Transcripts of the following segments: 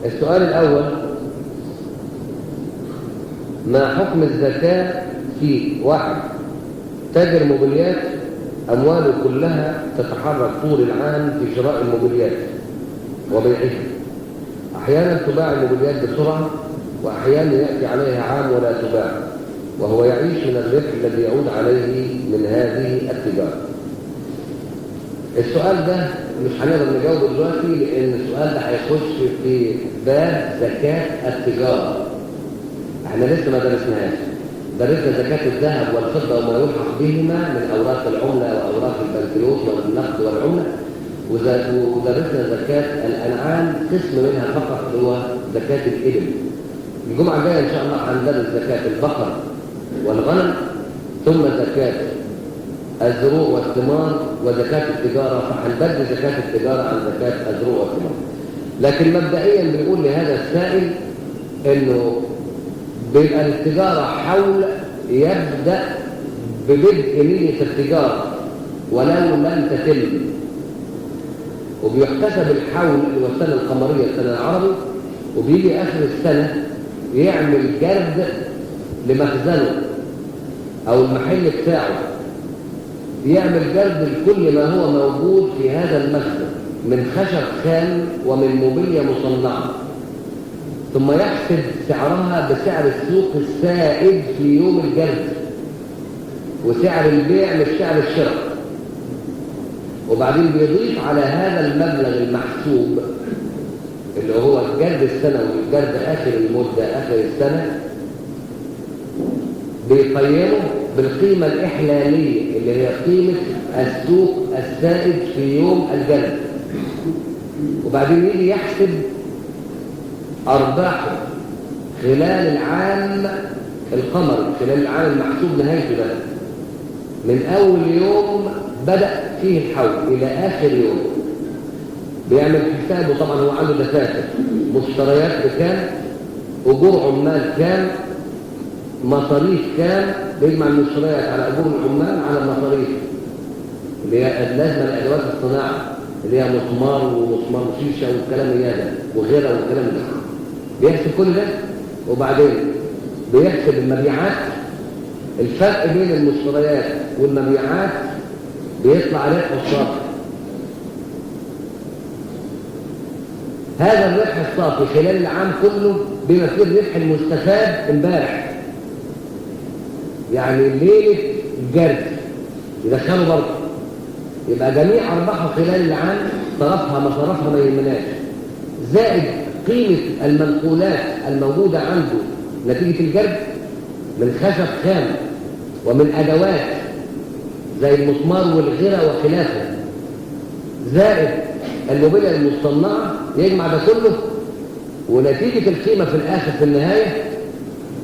السؤال الأول: ما حكم الزكاة في واحد تاجر موبيليات أمواله كلها تتحرك طول العام في شراء الموبيليات وبيعها، أحيانا تباع الموبيليات بسرعة وأحيانا يأتي عليها عام ولا تباع، وهو يعيش من الربح الذي يعود عليه من هذه التجارة. السؤال ده مش هنقدر نجاوبه دلوقتي، لأن السؤال ده هيخش في باب زكاة التجارة. احنا لسه ما درسناهاش. درسنا زكاة الذهب والفضة وما يلحق بهما من أوراق العملة وأوراق البنكنوت والنقد والعملة، ودرسنا زكاة الأنعام قسم منها فقط هو زكاة الإبل. الجمعة الجاية إن شاء الله هندرس زكاة البقر والغنم، ثم زكاة الزروع والثمار وزكاة التجارة، فهنبدل زكاة التجارة عن زكاة الزروع والثمار. لكن مبدئيا بنقول لهذا السائل إنه بيبقى التجارة حول يبدأ ببدء نية التجارة ولو لم تتم، وبيحتسب الحول اللي هو السنة القمرية السنة العربي، وبيجي آخر السنة يعمل جرد لمخزنه أو المحل بتاعه، يعمل جرد لكل ما هو موجود في هذا المخزن من خشب خام ومن موبيليا مصنعة، ثم يحسب سعرها بسعر السوق السائد في يوم الجرد، وسعر البيع مش سعر الشراء، وبعدين بيضيف على هذا المبلغ المحسوب اللي هو الجرد السنوي، الجرد آخر المدة آخر السنة، بيقيمه بالقيمة الإحلالية اللي هي قيمة السوق السائد في يوم الجرد، وبعدين يجي يحسب أرباحه خلال العام القمري، خلال العام المحسوب نهايته ده، من أول يوم بدأ فيه الحول إلى آخر يوم. بيعمل حسابه، طبعا هو عنده دفاتر، مشتريات بكام، أجور عمال كام، مصاريف كام، بيجمع المشتريات على أجور العمال على المصاريف اللي هي لازمة لأدوات الصناعة اللي هي مسمار ومسمار شيشة والكلام ده وغيره والكلام ده. بيحسب كل ده، وبعدين بيحسب المبيعات، الفرق بين المشتريات والمبيعات بيطلع عليه الصافي. هذا الربح الصافي خلال العام كله بما فيه الربح المستفاد امبارح، يعني ليلة الجرد يدخله برضه، يبقى جميع أرباحه خلال العام صرفها مصرفها ما يهمناش، زائد قيمة المنقولات الموجودة عنده نتيجة الجرد من خشب خام ومن أدوات زي المسمار والغيرة وخلافه، زائد الموبيليا المصنعة، يجمع ده كله، ونتيجة القيمة في الآخر في النهاية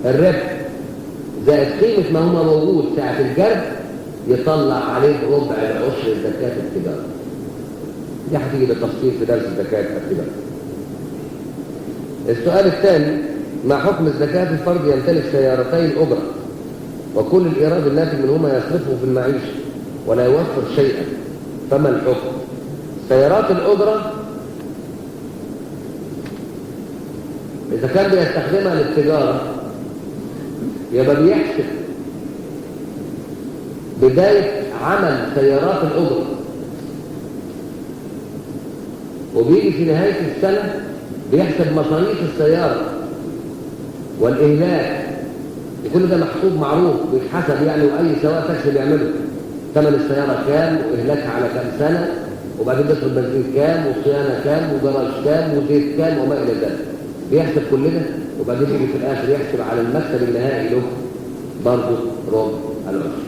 الربح زائد قيمة ما هو موجود ساعة الجرد، يطلع عليه ربع العشر زكاة التجارة. دي هتيجي بالتفصيل في درس زكاة التجارة. السؤال الثاني: ما حكم الزكاة في فرد يمتلك سيارتين أجرة وكل الإيراد الناتج منهما يصرفه في المعيشة ولا يوفر شيئا، فما الحكم؟ سيارات الأجرة إذا كان بيستخدمها للتجارة يبقى بيحسب بداية عمل سيارات الأجرة، وبيجي في نهاية السنة بيحسب مصاريف السيارة والإهلاك، وكل ده محسوب معروف بيتحسب يعني، وأي سواق تاكسي بيعمله ثمن السيارة كام وإهلاكها على كام سنة، وبعدين بيصرف بنزين كام وصيانة كام وجراج كام وزيت كام وما إلى ذلك، بيحسب كل ده، وبعدين يجي في الآخر يحسب على المكسب النهائي له برضه ربع العشر.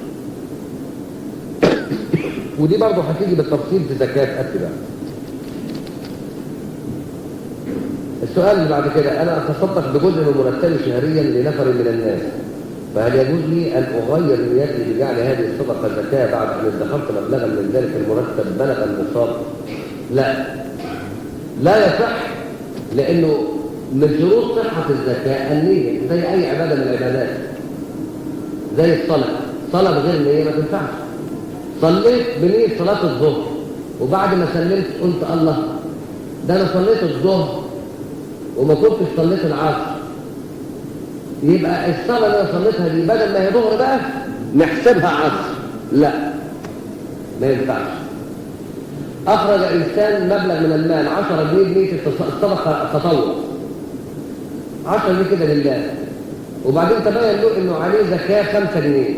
ودي برضه هتيجي بالتفصيل في زكاة التجارة. السؤال اللي بعد كده: أنا أتصدق بجزء من مرتبي شهريا لنفر من الناس، فهل يجوز لي أن أغير نيتي بجعل هذه الصدقة زكاة بعد أن ادخرت مبلغا من ذلك المرتب بلغ النصاب؟ لا يصح، لأنه من شروط صحة الزكاة النية، زي أي عبادة من العبادات، زي الصلاة. صلاة بغير نية ما تنفعش. صليت بنية صلاة الظهر، وبعد ما سلمت قلت الله ده أنا صليت الظهر وما كنتش صليت العصر، يبقى الصلاة اللي انا صليتها دي بدل ما هي ظهر بقى نحسبها عصر؟ لا، ما ينفعش. اخرج انسان مبلغ من المال 10 جنيه بنية الصدقة تطوع، 10 جنيه كده لله، وبعدين تبين له انه عليه زكاة 5 جنيه،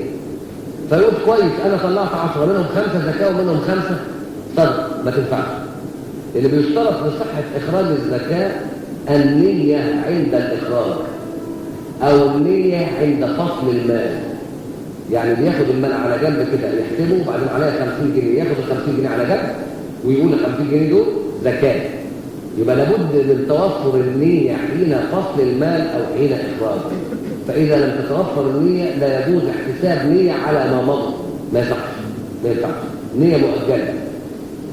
فيقول كويس انا طلعت 10 منهم 5 زكاة ومنهم 5 صدقة. ما تنفعش. اللي بيشترط لصحة اخراج الزكاة النية عند الاخراج او النية عند فصل المال. يعني بياخد المال على جنب كده يحسبه، وبعدين عليها 50 جنيه، ياخد ال 50 جنيه على جنب ويقول ال 50 جنيه دول زكاة. يبقى لابد من توفر النية حين فصل المال او حين اخراجه. فاذا لم تتوفر النية لا يجوز احتساب نية على ما مضى. ما يصحش، ما ينفعش. نية مؤجلة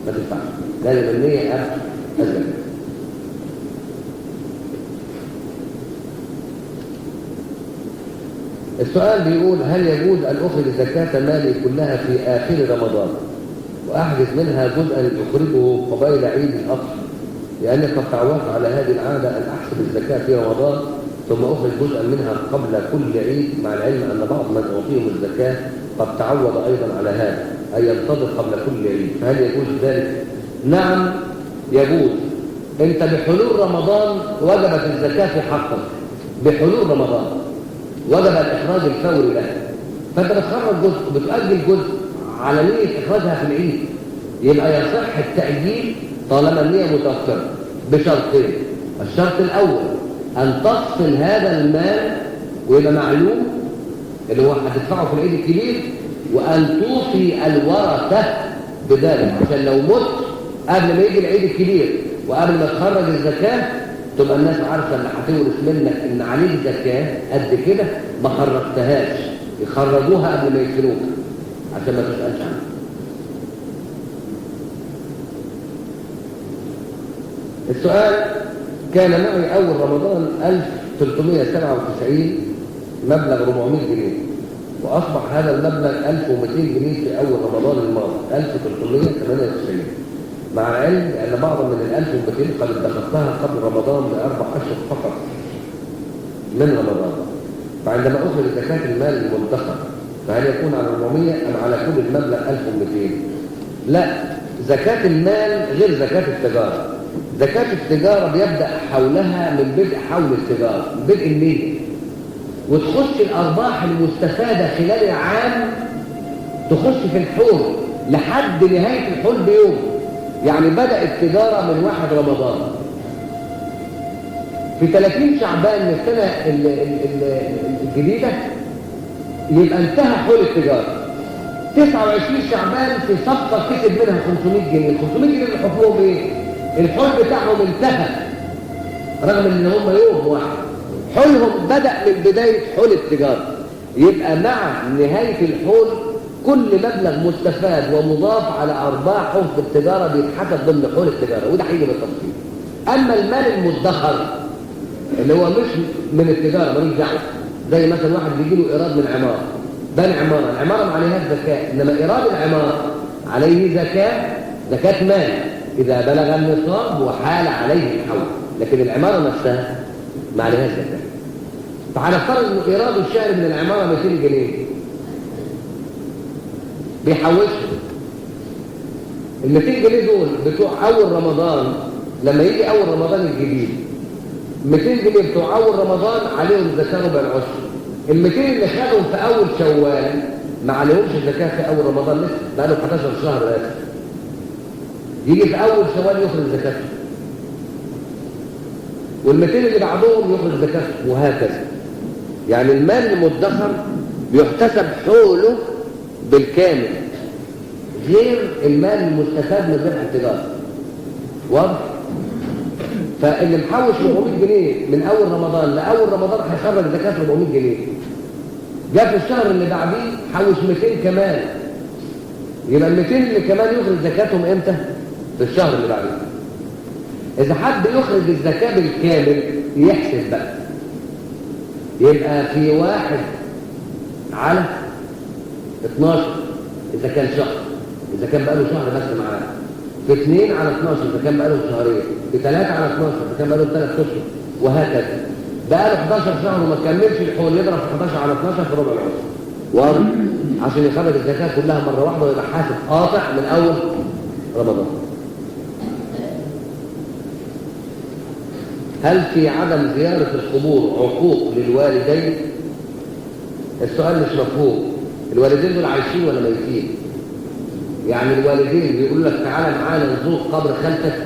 ما تنفعش، لازم النية أزل. السؤال بيقول: هل يجوز أن أخرج زكاة مالي كلها في آخر رمضان وأحجز منها جزءا أخرجه قبيل عيد الأضحى؟ لأني قد تعودت على هذه العادة أن أحسب الزكاة في رمضان ثم أخرج جزءا منها قبل كل عيد، مع العلم أن بعض من أعطيهم الزكاة قد تعود أيضا على هذا، أي ينتظر قبل كل عيد، فهل يجوز ذلك؟ نعم يجوز. أنت بحلول رمضان وجبت الزكاة في حقك، بحلول رمضان وجب الإخراج الفوري له، فأنت بتخرج جزء بتؤجل جزء على نية إخراجها في العيد، يبقى يصح التأجيل طالما النية متوفرة بشرطين. الشرط الأول أن تفصل هذا المال ويبقى معلوم اللي هو هتدفعه في العيد الكبير، وأن توصي الورثة بذلك عشان لو مت قبل ما يجي العيد الكبير وقبل ما تخرج الزكاة تبقى الناس عارفة اللي هتورث منك إن عليك زكاة قد كده ما خرجتهاش، يخرجوها قبل ما يدفنوك عشان ما تسألش عنها. السؤال: كان معي أول رمضان 1397 مبلغ 400 جنيه، وأصبح هذا المبلغ 1200 جنيه في أول رمضان الماضي 1398، مع العلم أن بعض من 1200 قد ادخرتها قبل رمضان ب4 أشهر فقط من رمضان، فعندما أخرج زكاة المال المدخر فهل يكون على 400 أم على كل المبلغ 1200؟ لا، زكاة المال غير زكاة التجارة. زكاة التجارة بيبدأ حولها من بدء حول التجارة، بدء النية، وتخش الأرباح المستفادة خلال العام تخش في الحول لحد نهاية الحول بيوم. يعني بدأ التجارة من 1 رمضان، في 30 شعبان من السنة الجديدة يبقى انتهى حول التجارة. 29 شعبان في صفقة كسب منها 500 جنيه، ال 500 جنيه اللي حكمهم ايه؟ الحول بتاعهم انتهى رغم ان هم يوم واحد، حولهم بدأ من بداية حول التجارة. يبقى مع نهاية الحول كل مبلغ مستفاد ومضاف على أرباحه في التجارة بيتحسب ضمن حول التجارة، وده هيجي بالتفصيل. أما المال المدخر اللي هو مش من التجارة ماليش دعوة، زي مثلا واحد بيجي له إيراد من عمارة، بنى عمارة، العمارة ما عليهاش زكاة، إنما إيراد العمارة عليه زكاة مال إذا بلغ النصاب وحال عليه الحول، لكن العمارة نفسها ما عليهاش زكاة. فهنفترض إنه إيراد الشهر من العمارة 200 جنيه بيحوشهم، ال 200 جنيه دول بتوع أول رمضان لما يجي أول رمضان الجديد 200 جنيه بتوع أول رمضان عليهم زكاة ربع العشر. ال 200 اللي خدهم في أول شوال ما عليهمش زكاة في أول رمضان لسه، بقى له 11 شهر بس. يجي في أول شوال يخرج زكاته، وال 200 اللي بعدهم يخرج زكاته، وهكذا. يعني المال المدخر بيحتسب حوله بالكامل غير المال المستفاد من ربح التجارة. واضح؟ فاللي محوش 400 جنيه من أول رمضان لأول رمضان هيخرج زكاة 400 جنيه. جاء في الشهر اللي بعديه حوش 200 كمان، يبقى ال 200 اللي كمان يخرج زكاتهم امتى؟ في الشهر اللي بعديه. إذا حد يخرج الزكاة بالكامل يحسب بقى، يبقى في 1 على 12 إذا كان شهر، إذا كان بقى له شهر بس معاه، في 2 على 12 إذا كان بقى له شهرين، في 3 على 12 إذا كان بقى له 3 أشهر، وهكذا. بقى له 11 شهر وما كملش الحول، يضرب في 11 على 12 في ربع العشر، واضح؟ عشان يخرج الزكاة كلها مرة واحدة ويبقى حاسب قاطع من أول رمضان. هل في عدم زيارة القبور عقوق للوالدين؟ السؤال مش مفهوم. الوالدين دول عايشين ولا ميتين؟ يعني الوالدين بيقولوا لك تعالى معانا نزور قبر خالتك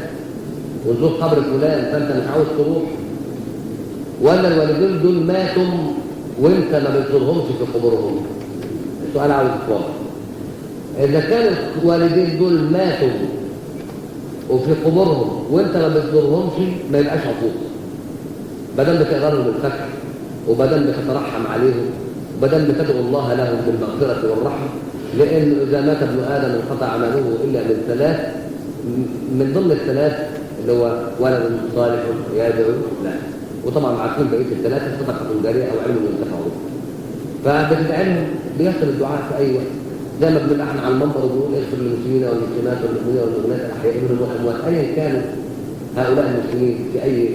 ونزور قبر فلان فانت مش عاوز تروح، ولا الوالدين دول ماتوا وانت ما بتزورهمش في قبورهم؟ السؤال عاوز يتواضح. اذا كان الوالدين دول ماتوا وفي قبورهم وانت ما بتزورهمش ما يبقاش عقوق، بدل بتقرر لهم الفتح وبدل بتترحم عليهم وبدل بتدعو الله لهم بالمغفرة والرحمة، لأن إذا مات ابن آدم انقطع عمله إلا من ثلاث، من ضمن الثلاث اللي هو ولد صالح يدعو لا، وطبعا عارفين بقية الثلاثة صدقة جارية أو علم ينتفع به. فبتدعي لهم بيصل الدعاء في أي وقت، زي ما بنبقى احنا على المنبر وبنقول اغفر للمسلمين والمسلمات والمؤمنين والمؤمنات الأحياء منهم والأموات أيا كانوا هؤلاء المسلمين في أي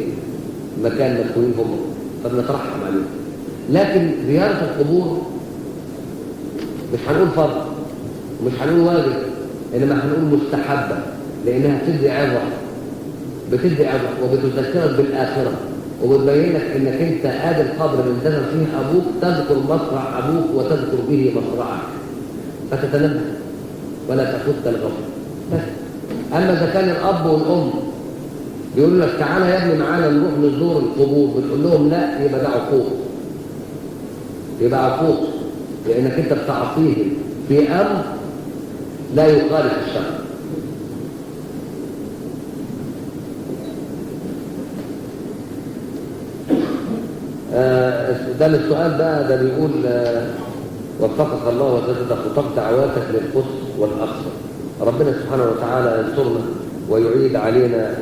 مكان مدفونين هم، فبنترحم عليهم. لكن زيارة القبور مش هنقول فرض ومش هنقول واجب، إنما هنقول مستحبة، لأنها بتدي عظة، بتدي عظة وبتذكرك بالآخرة وبتبين لك إنك أنت آدي القبر من دفن فيه أبوك تذكر مصرع أبوك وتذكر به مصرعك فتتنبه ولا تفوتك الغفر. بس أما إذا كان الأب والأم بيقولوا لك تعالى يا ابني معانا نروح نزور القبور، بتقول لهم لا، يبقى ده عقوق، يبقى عقوق، لأنك أنت بتعصيهم في أمر لا يخالف الشرع. ده السؤال ده بيقول وفقك الله وسدد خطاب دعواتك للقدس والأقصى. ربنا سبحانه وتعالى ينصرنا ويعيد علينا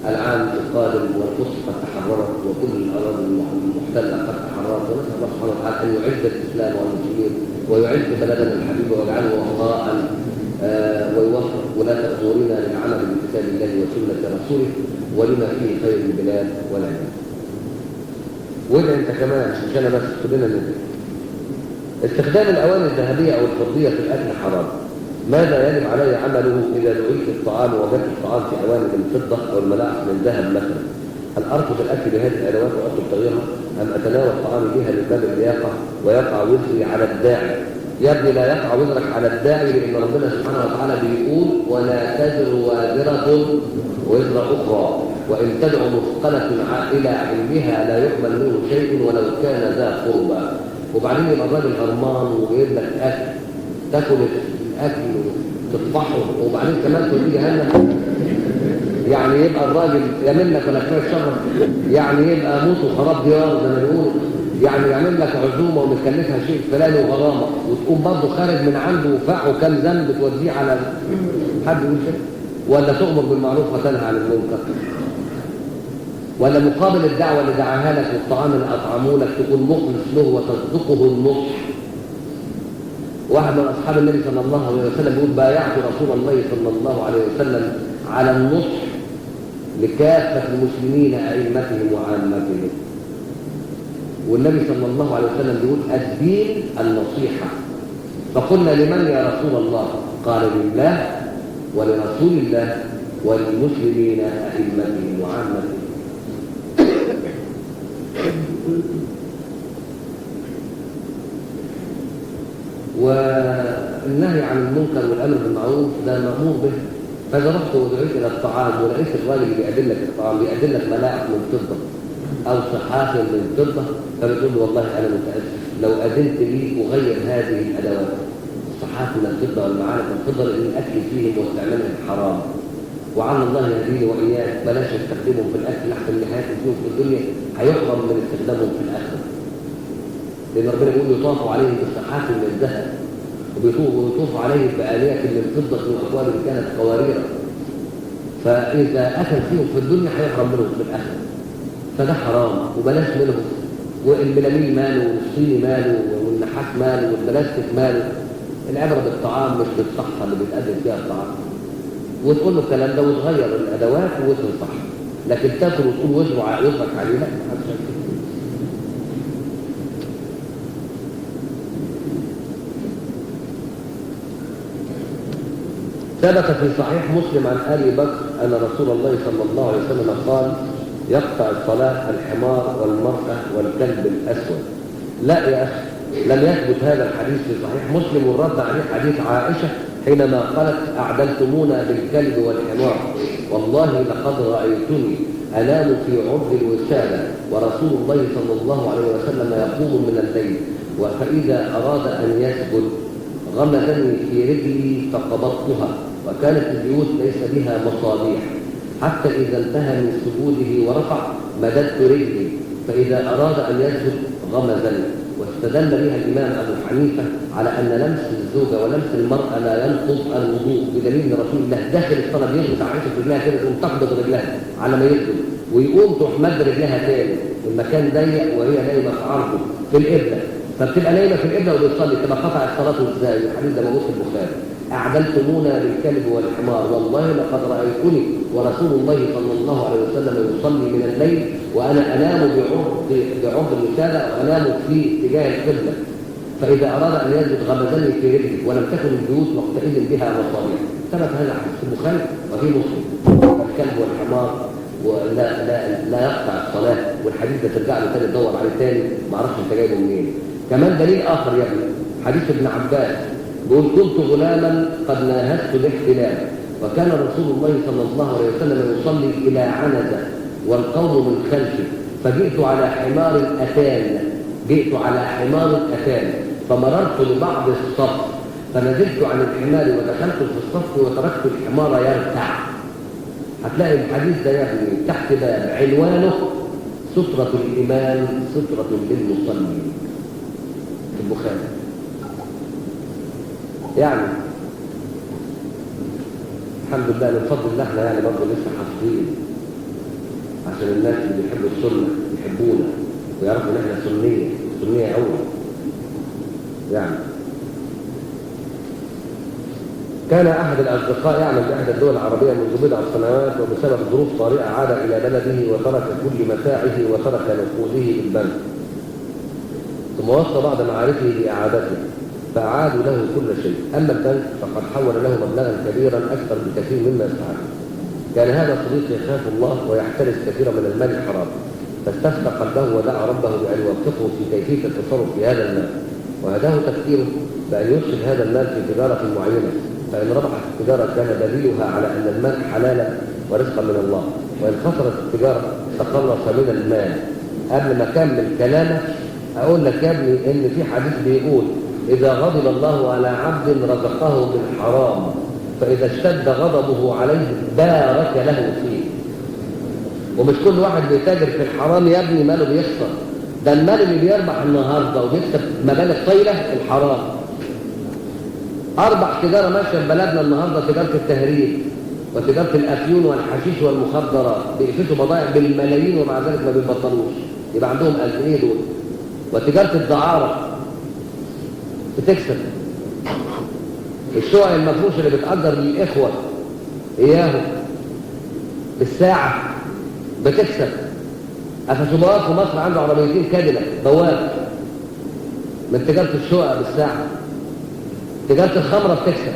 العام القادم، والقدس قد تحررت وكل الأراضي المحتلة قد تحررت، ونسأل الله سبحانه وتعالى أن يعز الإسلام والمسلمين ويعز بلدنا الحبيب ويجعله وفاء ويوفق ولاة أمورنا للعمل بكتاب الله وسنة رسوله ولما فيه خير البلاد والعباد. وإذا أنت كمان مش أنا بس كلنا نزل. استخدام الأواني الذهبية أو الفضية في الأكل حرام. ماذا يجب علي عمله إذا دعيت الطعام ووجدت الطعام في أواني من فضة أو الملاعق من ذهب مثلا؟ هل أرفض الأكل بهذه الأدوات وأطلب تغييرها أم أتناول طعامي بها من باب اللياقة ويقع وزري على الداعي؟ يا ابني لا يقع وزرك على الداعي، لأن ربنا سبحانه وتعالى بيقول ولا تزر وازرة وزر أخرى وإن تدعو مثقلة إلى علمها لا يقبل منه شيء ولو كان ذا قربى. وبعدين يبقى الراجل غرمان ويجيب لك أكل تاكل الأكل وتطفحه وبعدين كمان توديه جهنم، يعني يبقى الراجل يعمل لك ولا كفايه الشر، يعني يبقى موت وخراب ديار زي ما بيقولوا، يعني يعمل لك عزومه ومتكلفها شيء فلاني وغرامه وتقوم برضه خارج من عنده وفاعه كام ذنب توديه على حد يقول كده؟ ولا تؤمر بالمعروف وتنهى عن المنكر؟ ولا مقابل الدعوه اللي دعاها لك والطعام اللي اطعموه لك تكون مخلص له وتصدقه النصح؟ واحد من أصحاب النبي صلى الله عليه وسلم يقول بايعت رسول الله صلى الله عليه وسلم على النصح لكافة المسلمين أئمتهم وعامتهم. والنبي صلى الله عليه وسلم يقول الدين النصيحة. فقلنا لمن يا رسول الله؟ قال لله ولرسول الله وللمسلمين أئمتهم وعامتهم. والنهي عن المنكر والامر بالمعروف ده مامور به. فاذا رحت ودعيت الى الطعام ولقيت الراجل اللي بيقدم لك الطعام بيقدم لك ملاعق من فضه او صحاف من فضه، فبتقول له والله انا متاسف لو اذنت لي اغير هذه الادوات، الصحاف من الفضه والمعالق من الفضه، لان الاكل فيهم واستعمالهم حرام. وعلى الله يهديني واياك بلاش نستخدمهم في الاكل احسن من حياه الفلوس في الدنيا هيحرم من استخدامهم في الاخره. لأن ربنا يقول يطاف عليهم بالصحاف من الذهب ويطوف عليهم بآلية من الفضة وأكواب كانت قوارير، فإذا أكل فيهم في الدنيا هيحرم منهم في الآخرة، فده حرام وبلاش منهم. والميلامين ماله والصيني ماله والنحاس ماله والبلاستيك ماله. العبرة بالطعام مش بالصحة اللي بيتقدم فيها الطعام. وتقول له الكلام ده وتغير الأدوات وتنصح. لكن تاكل وتقول وزرك عليه لا. ثبت في صحيح مسلم عن ابي بكر ان رسول الله صلى الله عليه وسلم قال: يقطع الصلاه الحمار والمرأة والكلب الاسود. لا يا اخي، لم يثبت هذا الحديث في صحيح مسلم، والرد عليه حديث عائشه حينما قالت: اعدلتمونا بالكلب والحمار، والله لقد رايتني انام في عرض الوساده ورسول الله صلى الله عليه وسلم يقوم من الليل، فاذا اراد ان يسجد غمزني في رجلي فقبضتها، وكانت البيوت ليس بها مصابيح، حتى إذا انتهى من سجوده ورفع مددت رجلي، فإذا أراد أن يسجد غمزني. واستدل بها الإمام أبو حنيفة على أن لمس الزوجة ولمس المرأة لا ينقض الوضوء، بدليل أن رسول الله داخل الصلاة بيغمز عائشة رجلها كده تقوم تقبض رجلها على ما يسجد، ويقوم تروح مد رجلها تاني، المكان ضيق وهي نايمة في عرضه في القبلة، فبتبقى نايمة في القبلة وبتصلي، تبقى قطع الصلاة ازاي؟ الحديث ده موجود في البخاري. أعدلتمونا بالكلب والحمار، والله لقد رأيتني ورسول الله صلى الله عليه وسلم يصلي من الليل وأنا أنام بعرض الوسادة وأنام في اتجاه القبلة، فإذا أراد أن يسجد غمزني في رجلي، ولم تكن البيوت وقتئذ بها مصابيح. ثبت هذا في البخاري وفي مسلم. الكلب والحمار ولا لا يقطع الصلاة، والحديث ده ترجع له تاني تدور عليه تاني، ما اعرفش انت جايبه منين. كمان دليل آخر يا ابني، حديث ابن عباس بيقول: كنت غلاما قد ناهزت الاحتلام، وكان رسول الله صلى الله عليه وسلم يصلي إلى عنزة والقوم من خلفه، فجئت على حمار أتان، فمررت ببعض الصف فنزلت عن الحمار ودخلت في الصف وتركت الحمار يرتع. هتلاقي الحديث ده يعني تحت باب عنوانه: سترة الإمام سترة للمصلين، في البخاري. يعني الحمد لله من فضل الله احنا يعني برضه لسه حافظين، عشان الناس اللي بيحبوا السنة يحبونا ويعرفوا ان احنا سنية أول. يعني كان أحد الأصدقاء يعمل بإحدى الدول العربية منذ بضع سنوات، وبسبب ظروف طارئة عاد إلى بلده وترك كل متاعه وترك نقوده بالبنك، ثم وصى بعض معارفه بإعادته فأعادوا له كل شيء، أما البنك فقد حول له مبلغا كبيرا أكثر بكثير مما يستحق. كان هذا صديق يخاف الله ويحترس كثيرا من المال الحرام، فاستفتى قلبه ودعا ربه بأن يوفقه في كيفية التصرف في هذا المال، وهداه تفكيره بأن يدخل هذا المال في تجارة معينة، فإن ربحت التجارة كان دليلها على أن المال حلالا ورزقا من الله، وإن خسرت التجارة تخلص من المال. قبل ما أكمل كلامك أقول لك يا ابني إن في حديث بيقول: إذا غضب الله على عبد رزقه بالحرام، فإذا اشتد غضبه عليه بارك له فيه. ومش كل واحد بيتاجر في الحرام يا ابني ماله بيخسر، ده المال اللي بيربح النهارده وبيكسب مبالغ طايله الحرام. أربع تجارة ماشية في بلدنا النهارده: تجارة التهريب وتجارة الأفيون والحشيش والمخدرات، بيقفشوا بضائع بالملايين ومع ذلك ما بيبطلوش، يبقى عندهم 1000 جنيه دول. وتجارة الدعارة بتكسب، الشقق المفروش اللي بتأجر للإخوة إياهم بالساعة بتكسب. أفشبوات في مصر عنده عربيتين كادلة بواب من تجارة الشقق بالساعة. تجارة الخمرة بتكسب.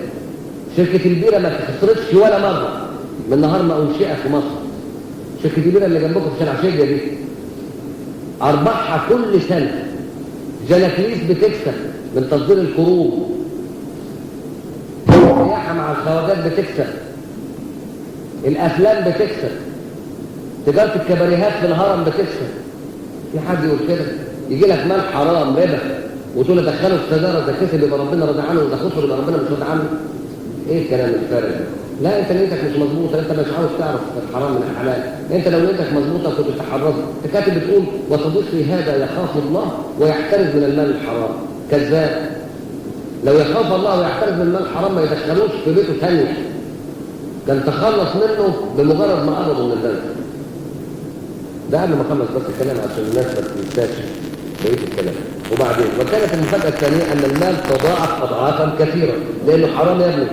شركة البيرة ما خسرتش ولا مرة من نهار ما أنشئت في مصر. شركة البيرة اللي جنبكم في شارع شيجة دي أرباحها كل سنة. جلاكليس بتكسب من تصدير الكروب. السياحة مع الخواجات بتكسب. الأفلام بتكسب. تجارة الكباريهات في الهرم بتكسب. في حد يقول كده؟ يجي لك مال حرام ربا وتقول له دخله في تجارة، ده كسب يبقى ربنا راضي عنه، وده خسر يبقى ربنا مش راضي عنه. ايه الكلام الفارغ ده؟ لا، انت نيتك مش مظبوطه، انت مش عاوز تعرف الحرام من الحلال. انت لو نيتك مظبوطه كنت تحرزها. الكاتب بتقول: وصديقي هذا يخاف الله ويحترز من المال الحرام. كذاب. لو يخاف الله ويحترز من المال الحرام ما يدخلوش في بيته ثانيه، كان تخلص منه بمجرد ما قرضوا من البنك. ده قبل ما اخلص بس الكلام عشان الناس ما تنساش بقيه الكلام. وبعدين وكانت المفاجاه الثانيه ان المال تضاعف اضعافا كثيره لانه حرام يا ابني.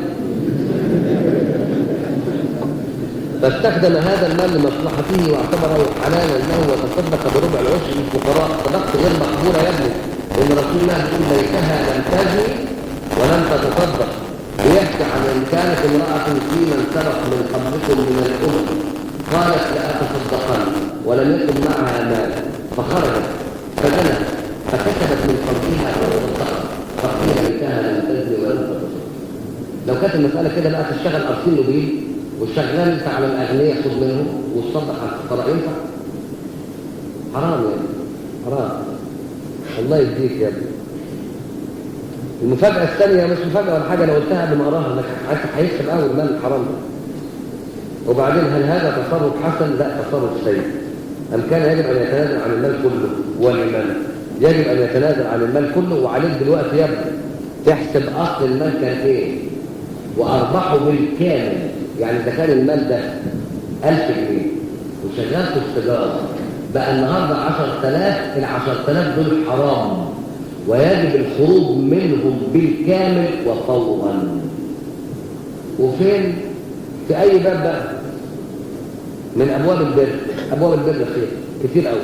فاستخدم هذا المال لمصلحته واعتبره حلالا له وتصدق بربع العشر للفقراء. صدقت غير مقبوله يا ابني، لان رسول الله يقول ليتها لم تزني ولم تتصدق. ويحكي عن ان كانت امراه في من سبق من قبلكم من الامم قالت لاتصدقن ولم يكن معها مال، فخرجت فزنت فكتبت من قلبها فتصدقت، فقيل ليتها لم تزني ولم تتصدق. لو كانت المساله كده بقى تشتغل ارسل له بيه والشغال انت على الاغنياء خذ منهم وتصدق على الفقراء، ينفع؟ حرام يا ابني، حرام. الله يهديك يا ابني. المفاجاه الثانيه مش مفاجاه ولا حاجه، انا قلتها قبل ما اقراها انك هيكسب اول مال الحرام ده. وبعدين هل هذا تصرف حسن؟ لا، تصرف سيء. ام كان يجب ان يتنازل عن المال كله؟ ولمن؟ يجب ان يتنازل عن المال كله، وعليك دلوقتي يا ابني تحسب اصل المال كان ايه وارباحه بالكامل. يعني اذا كان المال ده 1000 جنيه وشغال في التجاره بقى النهارده 10000، ال 10000 دول حرام ويجب الخروج منهم بالكامل وفورا. وفين؟ في اي باب بقى من ابواب البر. ابواب البر خير كتير قوي،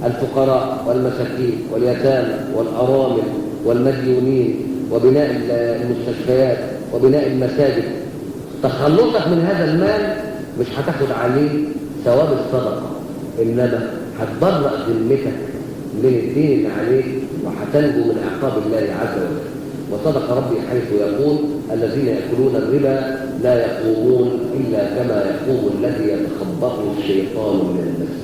الفقراء والمساكين واليتامى والارامل والمديونين وبناء المستشفيات وبناء المساجد. تخلصك من هذا المال مش هتاخد عليه ثواب الصدقه، انما هتبرأ ذمتك من الدين اللي عليك وهتنجو من عقاب الله عز وجل. وصدق ربي حيث يقول الذين يأكلون الربا لا يقومون إلا كما يقوم الذي يتخبطه الشيطان من المس.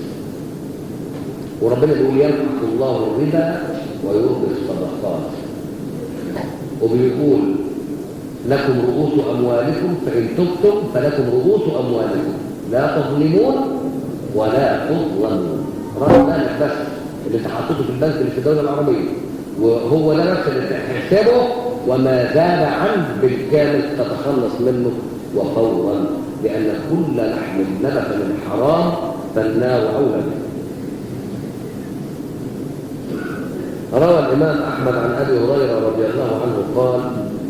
وربنا يقول يمحق الله الربا ويربي الصدقات. وبيقول لكم رؤوس أموالكم فإن تبتم فلكم رؤوس أموالكم لا تظلمون ولا تظلمون. رأس مالك بس اللي انت حطيته في البنك اللي في الدولة العربية، وهو ده نفس اللي تحسبه، وما زاد عنه بالكامل تتخلص منه وفورا، لأن كل لحم نبت من حرام فالنار أولى به. روى الإمام أحمد عن أبي هريرة رضي الله عنه قال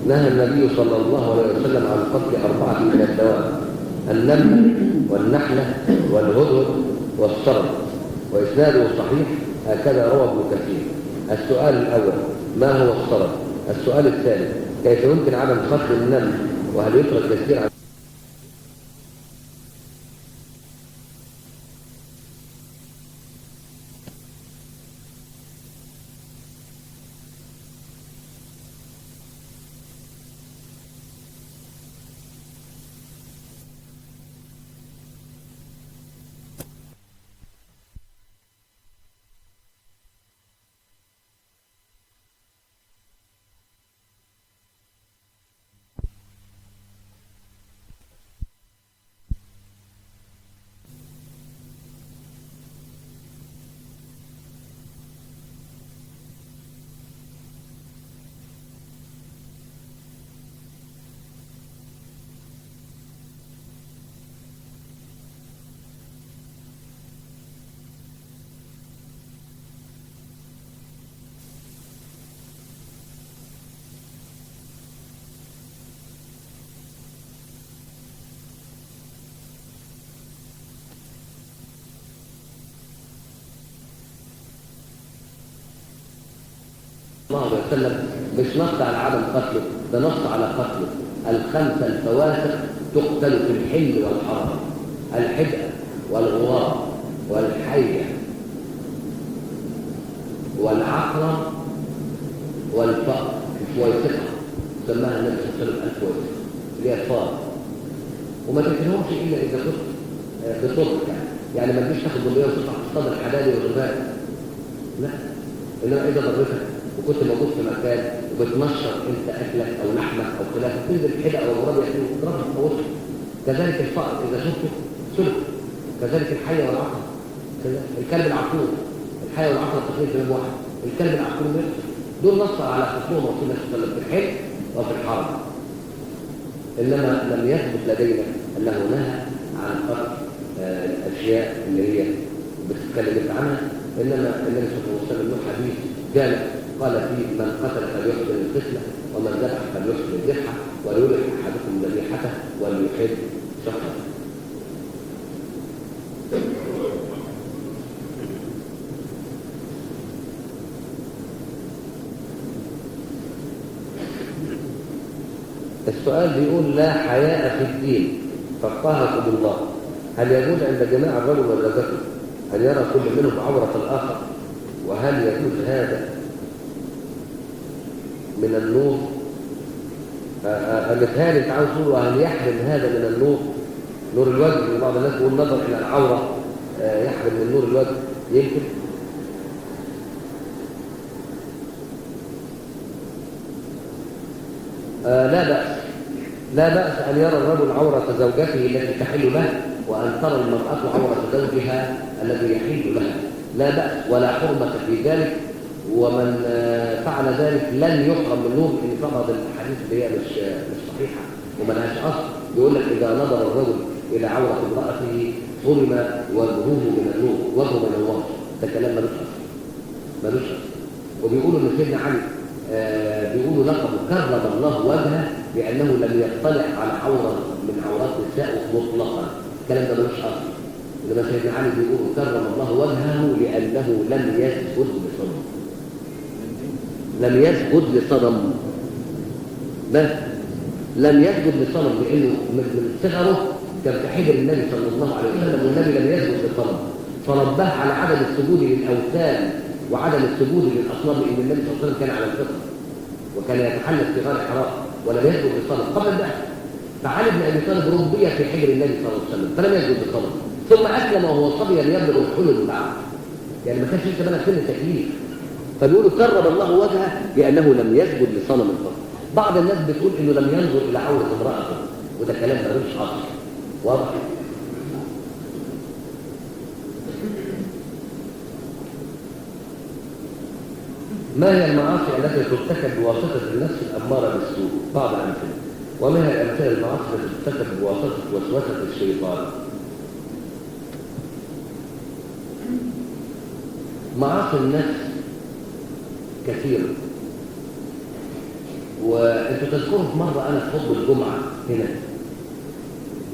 نهى النبي صلى الله عليه وسلم عن قتل 4 من الدواب: النمل والنحلة والهدهد والسرب، وإسناده صحيح. هكذا روى ابن كثير. السؤال الأول: ما هو السرب؟ السؤال الثاني: كيف يمكن عدم قتل النمل؟ وهل يترك كثير عن الله عليه وسلم مش نص على عدم قتله، ده نص على قتله. 5 الفواسق تقتل في الحل والحرام: الحدأة والغراب والحية والعقرب والفأر. الفويسقة سماها النبي صلى الله عليه وسلم الفويسقة اللي هي الفار. وما تقتلهمش إلا إذا كنت بطرق، يعني ما تجيش تاخد بالليل وتطلع تصطاد الحبالي والغبال، لا. إنما إذا ضرتك وكنت موجود في مكان وبتنشر انت اكلك او لحمك او خلافك، تنزل الحدقه او الغراب ياكلوه تضربه تموته. كذلك الفأر اذا شفته سلك، كذلك الحيه والعقرب، الكلب العقور. الحيه والعقرب تقريبا في واحد، الكلب العقور نفسه. دول نص على قتلهم رسول الله صلى الله عليه وسلم في الحل وفي الحرم. انما لم يثبت لدينا انه نهى عن قتل الاشياء اللي هي بتتكلم عنها. انما النبي صلى الله عليه وسلم له حديث جامع قال فيه: من قتل فليحسن القتله، ومن ذبح فليحسن الذبحه، وليرح احدكم ذبيحته وليحد شفرته. السؤال بيقول لا حياء في الدين فقهكم الله، هل يجوز عند جماع الرجل وزوجته أن يرى كل منهم عورة الآخر؟ وهل يجوز هذا من النور؟ المثال انت عاوز تقول وهل يحرم هذا من النور؟ نور الوجه، وبعض الناس بيقول نظر إلى العورة يحرم من نور الوجه، يمكن. لا بأس أن يرى الرجل عورة زوجته التي تحل له، وأن ترى المرأة عورة زوجها الذي يحل لها، لا بأس ولا حرمة في ذلك. ومن فعل ذلك لن يحرم من نور، لأن بعض الحديث اللي هي مش صحيحة وملهاش أصل، يقول لك إذا نظر الرجل إلى عورة امرأته حرم وجهه من النور، وجهه من النور. ده كلام ملوش أصل. وبيقولوا إن سيدنا علي بيقولوا لقب كرم الله وجهه لأنه لم يطلع على عورة من عورات نساء مطلقا. الكلام ده ملوش أصل. إنما سيدنا علي بيقولوا كرم الله وجهه لأنه لم يسجد لصنم. لم يسجد لصنم. بس لم يسجد لصنم، لأنه من صغره كان في حجر النبي صلى الله عليه وسلم، والنبي لم يسجد لصنم، فرباه على عدم السجود للأوثان وعدم السجود للأصنام، لأن النبي صلى الله عليه وسلم كان على الفطرة وكان يتحلف في غار حراء ولم يسجد للصنم قبل البعث. فعلي بن أبي طالب ربي في حجر النبي صلى الله عليه وسلم فلم يسجد للصنم، ثم أسلم وهو صبيا يبلغ الحلم بعد، يعني ما كانش لسه بلغ سن التكليف. فبيقولوا كرم الله وجهه لأنه لم يسجد لصنم الفطرة. بعض الناس بتقول إنه لم ينظر إلى عورة امرأته، وده كلام ملوش أصل. واضح؟ ما هي المعاصي التي ترتكب بواسطة النفس الأمارة بالسوء؟ بعض الأمثلة. وما هي الأمثلة المعاصي التي ترتكب بواسطة وسوسة الشيطان؟ معاصي النفس كثيرة، وانتوا تذكروا في مرة أنا في خطبة الجمعة هنا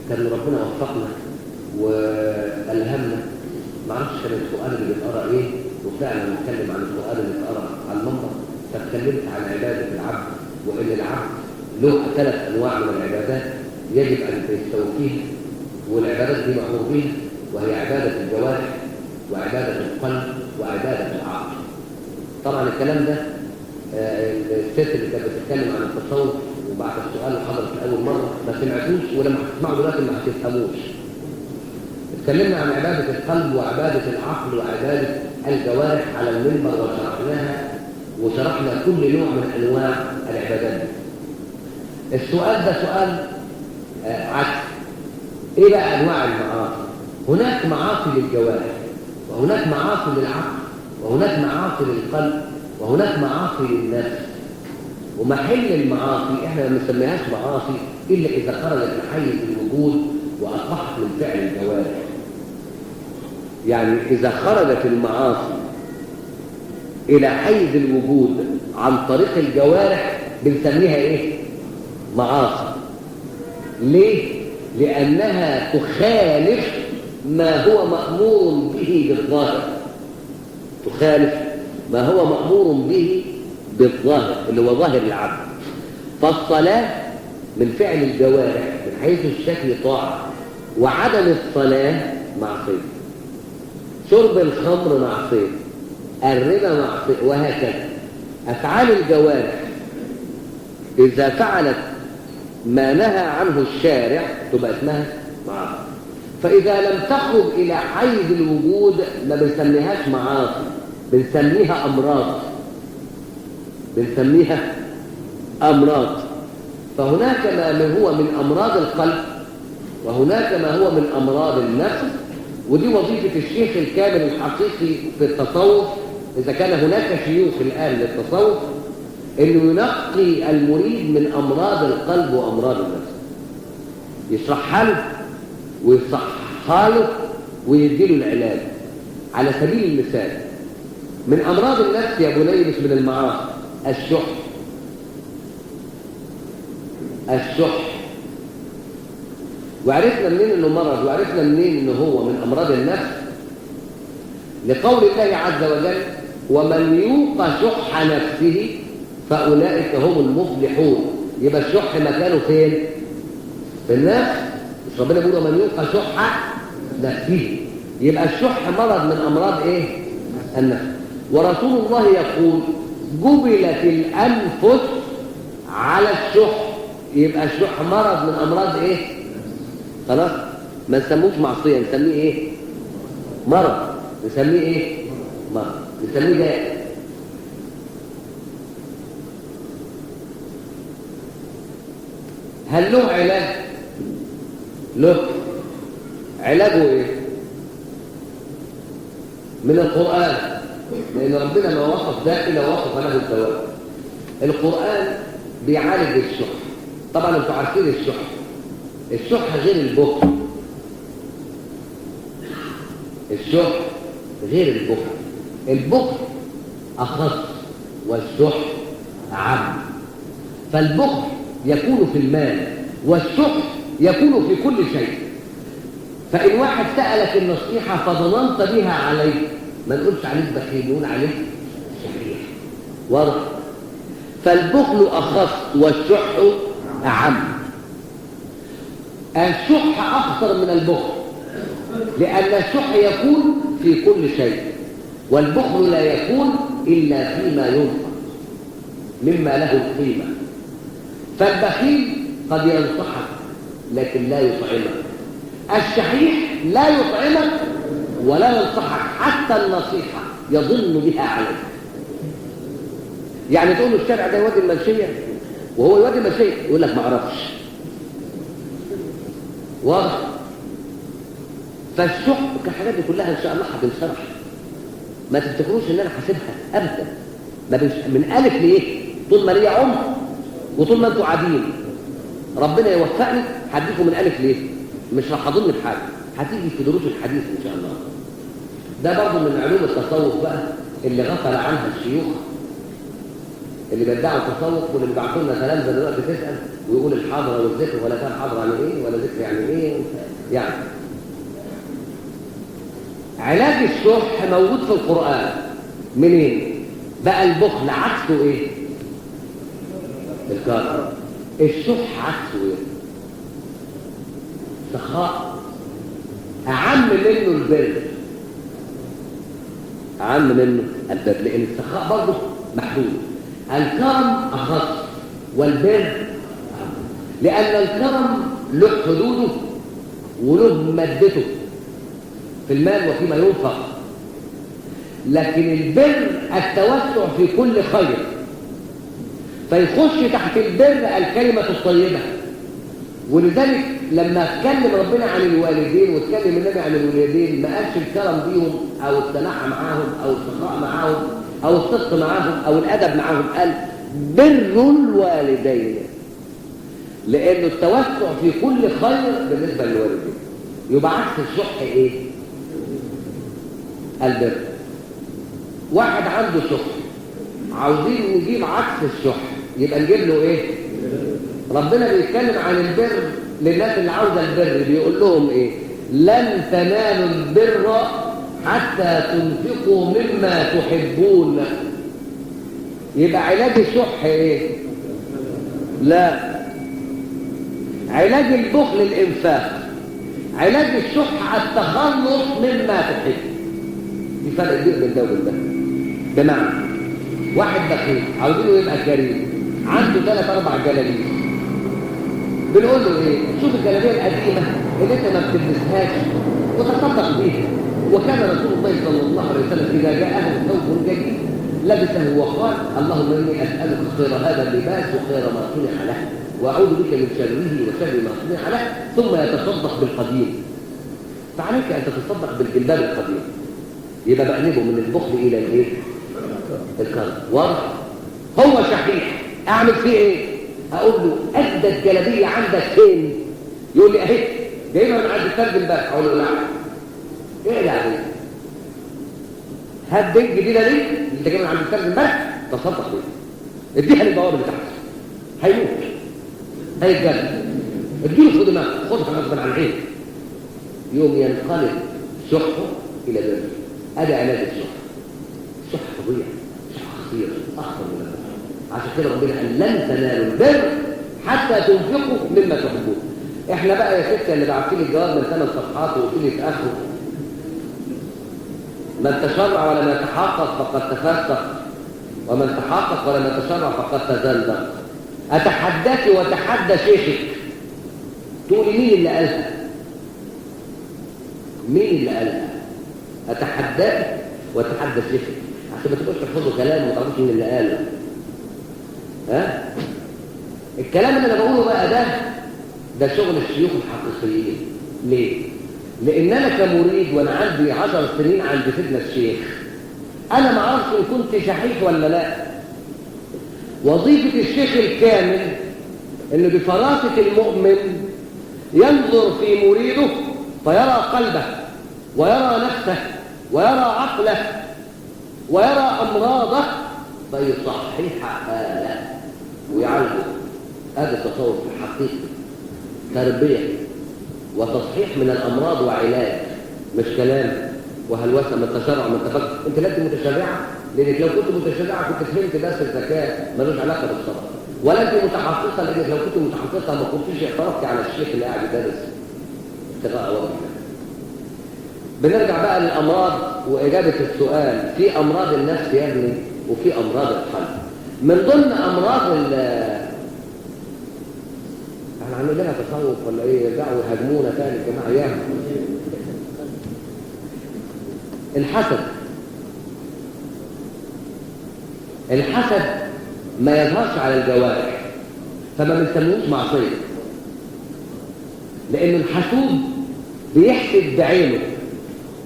كان ربنا وفقنا وألهمنا، معرفش كان القرآن اللي بيتقرأ إيه، وفعلا نتكلم عن القرآن اللي بيتقرأ على المنبر. فاتكلمت عن عبادة العبد، وإن العبد له 3 أنواع من العبادات يجب أن تستوفيها، والعبادات دي مأمور بها، وهي عبادة الجوارح وعبادة القلب وعبادة العقل. طبعا الكلام ده الست اللي كانت بتتكلم عن التصوف وبعد السؤال وحضرت أول مرة ما سمعتوش، ولما هتسمعوا دلوقتي ما هتفهموش. اتكلمنا عن عبادة القلب وعبادة العقل وعبادة الجوارح على المنبر وشرحناها، وشرحنا كل نوع من أنواع العبادات دي. السؤال ده سؤال عكس. إيه بقى أنواع المعاصي؟ هناك معاصي للجوارح، وهناك معاصي للعقل، وهناك معاصي للقلب، وهناك معاصي للنفس. ومحل المعاصي احنا ما بنسميهاش معاصي إلا إذا خرجت من حيز الوجود وأصبحت من فعل الجوارح. يعني إذا خرجت المعاصي إلى حيز الوجود عن طريق الجوارح بنسميها إيه؟ معاصي. ليه؟ لأنها تخالف ما هو مأمور به بالظاهر. تخالف ما هو مأمور به بالظاهر اللي هو ظاهر العبد. فالصلاة من فعل الجوارح من حيث الشكل طاعة، وعدم الصلاة معصية. شرب الخمر معصية، الربا معصية، وهكذا. أفعال الجوارح إذا فعلت ما نهى عنه الشارع تبقى اسمها معاصي. فإذا لم تخرج إلى حيز الوجود ما بنسميهاش معاصي، بنسميها أمراض. بنسميها أمراض. فهناك ما هو من أمراض القلب، وهناك ما هو من أمراض النفس، ودي وظيفة الشيخ الكامل الحقيقي في التصوف. إذا كان هناك شيوخ الآن للتصوف إنه ينقي المريد من أمراض القلب وأمراض النفس، يشرحها له ويصحها له ويديله العلاج. على سبيل المثال من أمراض النفس يا بني مش من المعاصي الشح. وعرفنا منين انه مرض، وعرفنا منين انه هو من امراض النفس؟ لقول الله عز وجل: ومن يوق شح نفسه فاولئك هم المفلحون. يبقى الشح مكانه فين؟ في النفس. مش ربنا بيقول ومن يوق شح نفسه، يبقى الشح مرض من امراض ايه؟ النفس. ورسول الله يقول جبلت الانفس على الشح، يبقى الشح مرض من امراض ايه؟ خلاص ما نسموش معصيه، نسميه ايه؟ مرض. نسميه ايه؟ مرض، نسميه داء. هل له علاج؟ له. علاجه ايه؟ من القرآن، لأن ربنا ما وصف ده إلا وصف له الدواء. القرآن بيعالج الشح. طبعا انتوا عارفين الشح غير البخل. الشح غير البخل. البخل أخص والشح عام. فالبخل يكون في المال والشح يكون في كل شيء. فإن واحد سألك النصيحة فظننت بها عليه، ما نقولش عليك بخيل، نقول عليك شحيح. واضح؟ فالبخل أخص والشح أعم. الشح أخطر من البخل، لأن الشح يكون في كل شيء والبخل لا يكون إلا فيما ينفق مما له القيمة. فالبخيل قد ينصحك لكن لا يطعمك، الشحيح لا يطعمك ولا ينصحك، حتى النصيحة يظن بها عليك. يعني تقول له الشارع ده يودي المنشية وهو يودي المنشية يقول لك ما اعرفش. واضح؟ فالشح كالحاجات دي كلها ان شاء الله هتنشرح، ما تفتكروش ان انا حاسبها ابدا. من الف لايه؟ طول ما ليا عمر وطول ما انتوا قاعدين ربنا يوفقني هديكم من الف ليه. مش راح اظن بحاجه، هتيجي في دروس الحديث ان شاء الله. ده برضه من علوم التصوف بقى اللي غفل عنها الشيوخ اللي بيدعوا التصوف، واللي بيبعتوا لنا تلامذه دلوقتي تسال ويقول الحاضره والذكر، ولا كان حاضره يعني ايه ولا ذكر يعني ايه يعني. علاج الشح موجود في القران. منين بقى؟ البخل عكسه ايه؟ الكرم. الشح عكسه ايه؟ سخاء. اعم منه البر، اعم منه البر، لان السخاء برضه محدود. الكرم اخص والبر، لان الكرم له حدوده وله مادته في المال وفيما ينفق، لكن البر التوسع في كل خير، فيخش تحت البر الكلمة الطيبة. ولذلك لما اتكلم ربنا عن الوالدين واتكلم النبي عن الوالدين ما قالش الكرم بيهم او التنعم معاهم او السخاء معاهم او الصدق معاهم او الادب معاهم، قال بر الوالدين، لانه التوسع في كل خير بالنسبه للوالدين. يبقى عكس الشح ايه؟ البر. واحد عنده شح عاوزين نجيب عكس الشح، يبقى نجيب له ايه؟ ربنا بيتكلم عن البر للناس اللي عاوزه البر، بيقول لهم ايه؟ لن تنالوا البر حتى تنفقوا مما تحبون. يبقى علاج الشح ايه؟ لا، علاج البخل الانفاق، علاج الشح التخلص مما تحب. في فرق كبير بين ده وبين ده. بمعنى واحد بخيل عاوزينه يبقى كريم، عنده 3-4 جلاليب، بنقول له ايه؟ شوف الجلابيه القديمه اللي انت ما بتلبسهاش وتصدق بيها. وكان رسول الله صلى الله عليه وسلم اذا جاءه ثوب جديد لبسه وقال اللهم اني اسالك خير هذا اللباس وخير ما صنع له، واعوذ بك من شره وشر ما صنع له، ثم يتصدق بالقديم. فعليك ان تتصدق بالجلباب القديم. يبقى بقلبه من البخل الى الايه؟ الكرم. واضح؟ هو شحيح، اعمل فيه ايه؟ اقول له ادى الجلابيه عندك فين؟ يقول لي اهي جايبها من عند الثلج امبارح. اقول له لا، ايه ده عليك؟ هات بيت جديده ليك انت جايبها من عند الثلج امبارح، تصدق بيها، اديها للبواب اللي تحت، هيموت هيتجنن، اديله في دماغه، خدها غصبا عن عينه، يوم ينقلب شحه الى بر. ادي علاج الشح. الشح فظيع، شح خطير، اخطر من البر. عشان كده ربنا قال لن تنالوا البر حتى تنفقوا مما تحبون. احنا بقى يا ستة اللي بعت لي الجواب من 8 صفحات وقلت لي في اخره من تشرع ولم يتحقق فقد تفسق، ومن تحقق ولم يتشرع فقد تزندق. اتحداك وتحدى شيخك تقولي مين اللي قالها؟ مين اللي قالها؟ اتحداك وتحدى شيخك عشان ما تبقوش تحفظوا كلام وما تعرفوش مين اللي قاله. ها؟ الكلام اللي انا بقوله بقى ده شغل الشيوخ الحقيقيين. ليه؟ لان انا كمريد وانا عندي 10 سنين عند سيدنا الشيخ انا ما اعرفش ان كنت شحيح ولا لا. وظيفه الشيخ الكامل انه بفراسه المؤمن ينظر في مريده فيرى قلبه ويرى نفسه ويرى عقله ويرى امراضه فيصحح حاله ويعالجه. هذا التصوف الحقيقي، تربيه وتصحيح من الامراض وعلاج، مش كلام وهلوسه من التشرع من التفكر. انت لا انت متشرعه، لانك لو كنت متشرعه كنت فهمت درس الزكاه ملوش علاقه بالصلاه، ولا انت متحققه لانك لو كنت متحققه ما كنتش اعترفتي على الشيخ اللي قاعد يدرس ابتغاء وجه الله. بنرجع بقى للامراض واجابه السؤال. في امراض النفس يا ابني وفي امراض القلب. من ضمن امراض احنا عاملين لنا تصوف ولا ايه؟ يرجعوا يهاجمونا تاني الجماعه اياهم. الحسد. الحسد ما يظهرش على الجوارح فما بنسموهوش معصيه، لان الحسود بيحسد بعينه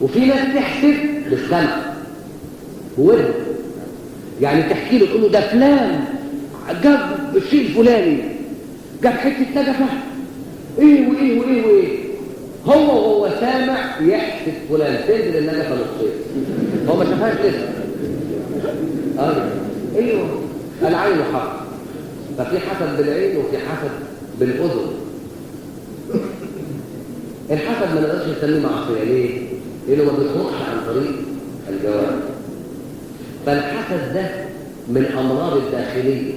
وفي ناس تحسد بالسمع بوده. يعني تحكي له تقول له ده فلان جاب الشيء الفلاني، جاب حته نجفه ايه وايه وايه وايه، هو سامع يحسد فلان تنزل النجفه نصين هو ما شافهاش لسه. ايوه العين حق. ففي حسد بالعين وفي حسد بالاذن. الحسد ما نقدرش نسميه معصيه. ليه؟ لانه ما بيخرجش عن طريق الجوارح. فالحسد ده من امراض الداخليه،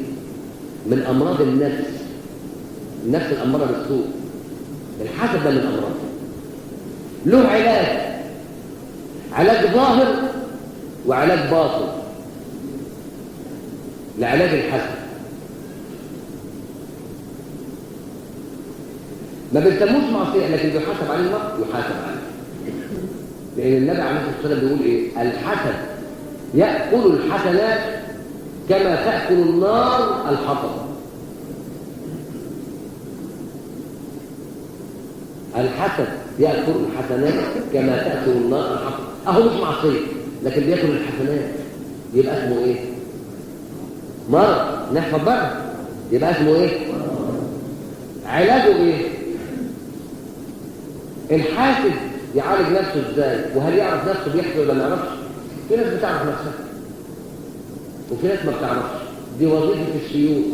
من امراض النفس الاماره بالسوء. الحسد ده من امراض له علاج ظاهر وعلاج باطن. لعلاج الحسد ما بنسموش معصيه، لكن بيحاسب عليه المرء يحاسب عليه. لان النبي عليه الصلاه والسلام بيقول ايه؟ الحسد ياكل الحسنات كما تاكل النار الحطب. الحسد ياكل الحسنات كما تاكل النار الحطب. اهو مش معصيه لكن بياكل الحسنات، يبقى اسمه ايه؟ مرض. نحفظ بقى، يبقى اسمه ايه؟ علاجه ايه؟ الحاسد يعالج نفسه ازاي؟ وهل يعرف نفسه بيحسد ولا ما يعرفش؟ في ناس بتعرف نفسها وفي ناس ما بتعرفش. دي وظيفه الشيوخ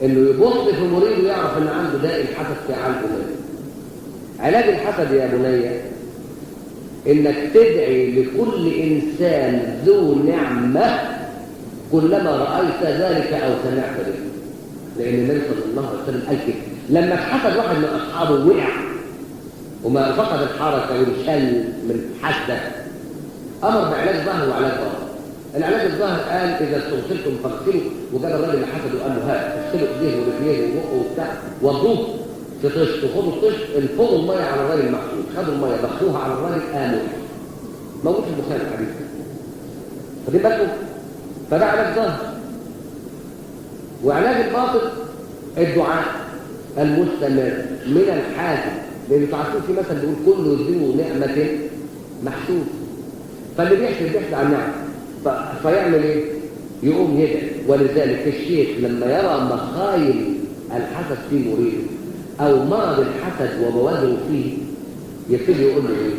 انه يبص في مريض ويعرف ان عنده داء الحسد في عالجه. علاج الحسد يا بني انك تدعي لكل انسان ذو نعمه كلما رايت ذلك او سمعت به. لان النبي صلى الله عليه وسلم قال كده لما اتحسد واحد من اصحابه وقع وما فقد الحركه وانشل من حسده امر بعلاج ظاهر وعلاج باطن. العلاج الظاهر قال اذا استغسلتم فاغسلوا، وجاب الراجل اللي حسده وقال له هات اغسلوا ايديه ورجليه وبقه وبتاع وضوه في طشت وخدوا الطشت انفضوا الميه على الراجل المحسود، خدوا الميه ضخوها على الراجل قاموا موجود في البخاري الحديث. خدين بالكم؟ فده علاج ظاهر. وعلاج الباطن الدعاء المستمر من الحاسد. لان انتوا عارفين في مثل بيقول كل ذو نعمه محسود. فاللي بيحسد عن نعمه فيعمل ايه؟ يقوم يدعي. ولذلك الشيخ لما يرى مخايل الحسد في مريده او مرض الحسد وبوادره فيه يبتدي يقول له ايه؟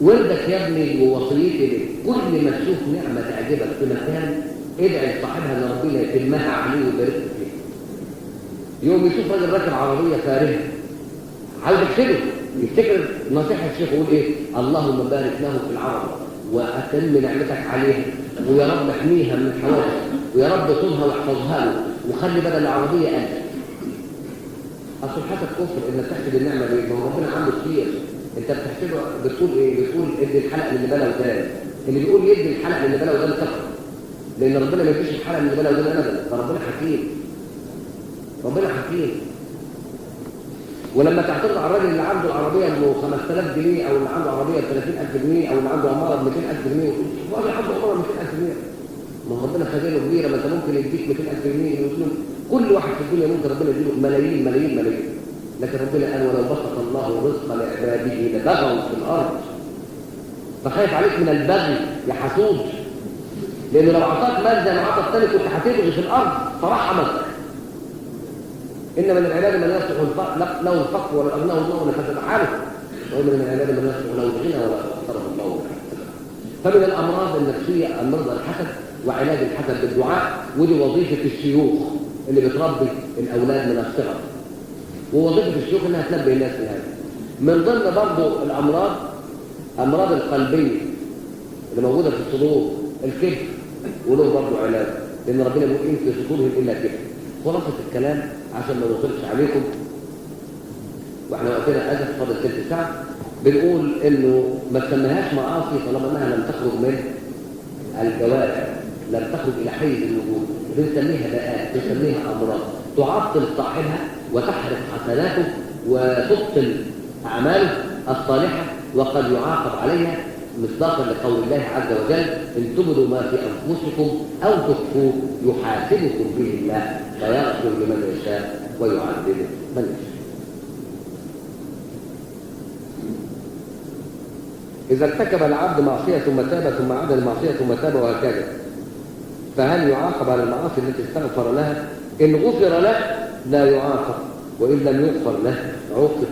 وردك يا ابني ووصيتي لك كل ما تشوف نعمه تعجبك في مكان ادعي لصاحبها ان ربنا يتمها عليه ويبارك فيه. يوم يشوف راجل راكب عربيه فارهه عاوز يحسده يفتكر نصيحه الشيخ يقول ايه؟ اللهم بارك له في العربه واتم نعمتك عليها، ويا رب احميها من الحوادث، ويا رب صونها واحفظها له، وخلي بدل العربية ألف. أصل حسب كفر إنك تحسب النعمة ليه؟ ما هو ربنا عنده كتير. أنت بتحسبه بتقول إيه؟ بتقول ادي الحلق اللي بلا ودان. اللي بيقول يدي الحلق اللي بلا ودان كفر. لأن ربنا ما يديش الحلق اللي بلا ودان أبدا، فربنا حكيم. ربنا حكيم. ولما تعترض على الراجل اللي عنده العربية ب 5000 جنيه أو اللي عنده عربية ب 30000 جنيه أو اللي عنده عمارة ب 200000 جنيه، الراجل عنده عمارة ب 200000 جنيه. ما ربنا خزينه كبيرة، ما أنت ممكن يديك 200000 جنيه يوصلوا كل واحد في الدنيا ممكن ربنا يديله ملايين ملايين ملايين. لكن ربنا قال ولو بسط الله الرزق لعباده لبغوا في الأرض. فخايف عليك من البغي يا حسود، لأنه لو أعطاك مال زي ما أعطى الثاني كنت هتبغي في الأرض فرحمك. إن من العباد من يصلح له الفقر ولا أغناه الله ولا فسد حاله، وإن من العباد من يصلح له الغنى ولا أكثره الله. فمن الأمراض النفسية المرضى الحسد وعلاج الحسد بالدعاء، ودي وظيفة الشيوخ اللي بتربي الأولاد من الصغر، ووظيفة الشيوخ إنها تنبه الناس لهذا. من ضمن برضه الأمراض أمراض القلبية اللي موجودة في الصدور، الكبر، وله برضه علاج، لأن ربنا بيقول إن في صدورهم إلا كبر. خلاصة الكلام عشان ما نوصلش عليكم واحنا وقتنا أزف فاضل تلت ساعة، بنقول إنه ما تسميهاش معاصي طالما إنها لم تخرج من الجوارح، لم تخرج إلى حيز الوجود. بنسميها بآت، بنسميها أمراض تعطل صاحبها وتحرق حسناته وتبطل أعماله الصالحة، وقد يعاقب عليها مصداقا لقول الله عز وجل إن تبدوا ما في أنفسكم أو تخفوه يحاسبكم به الله فيغفر لمن يشاء ويعذب من يشاء. إذا ارتكب العبد معصية ثم تاب ثم عاد المعصية ثم تاب وهكذا، فهل يعاقب على المعاصي التي استغفر لها؟ إن غفر له لا يعاقب، وإن لم يغفر له عوقب.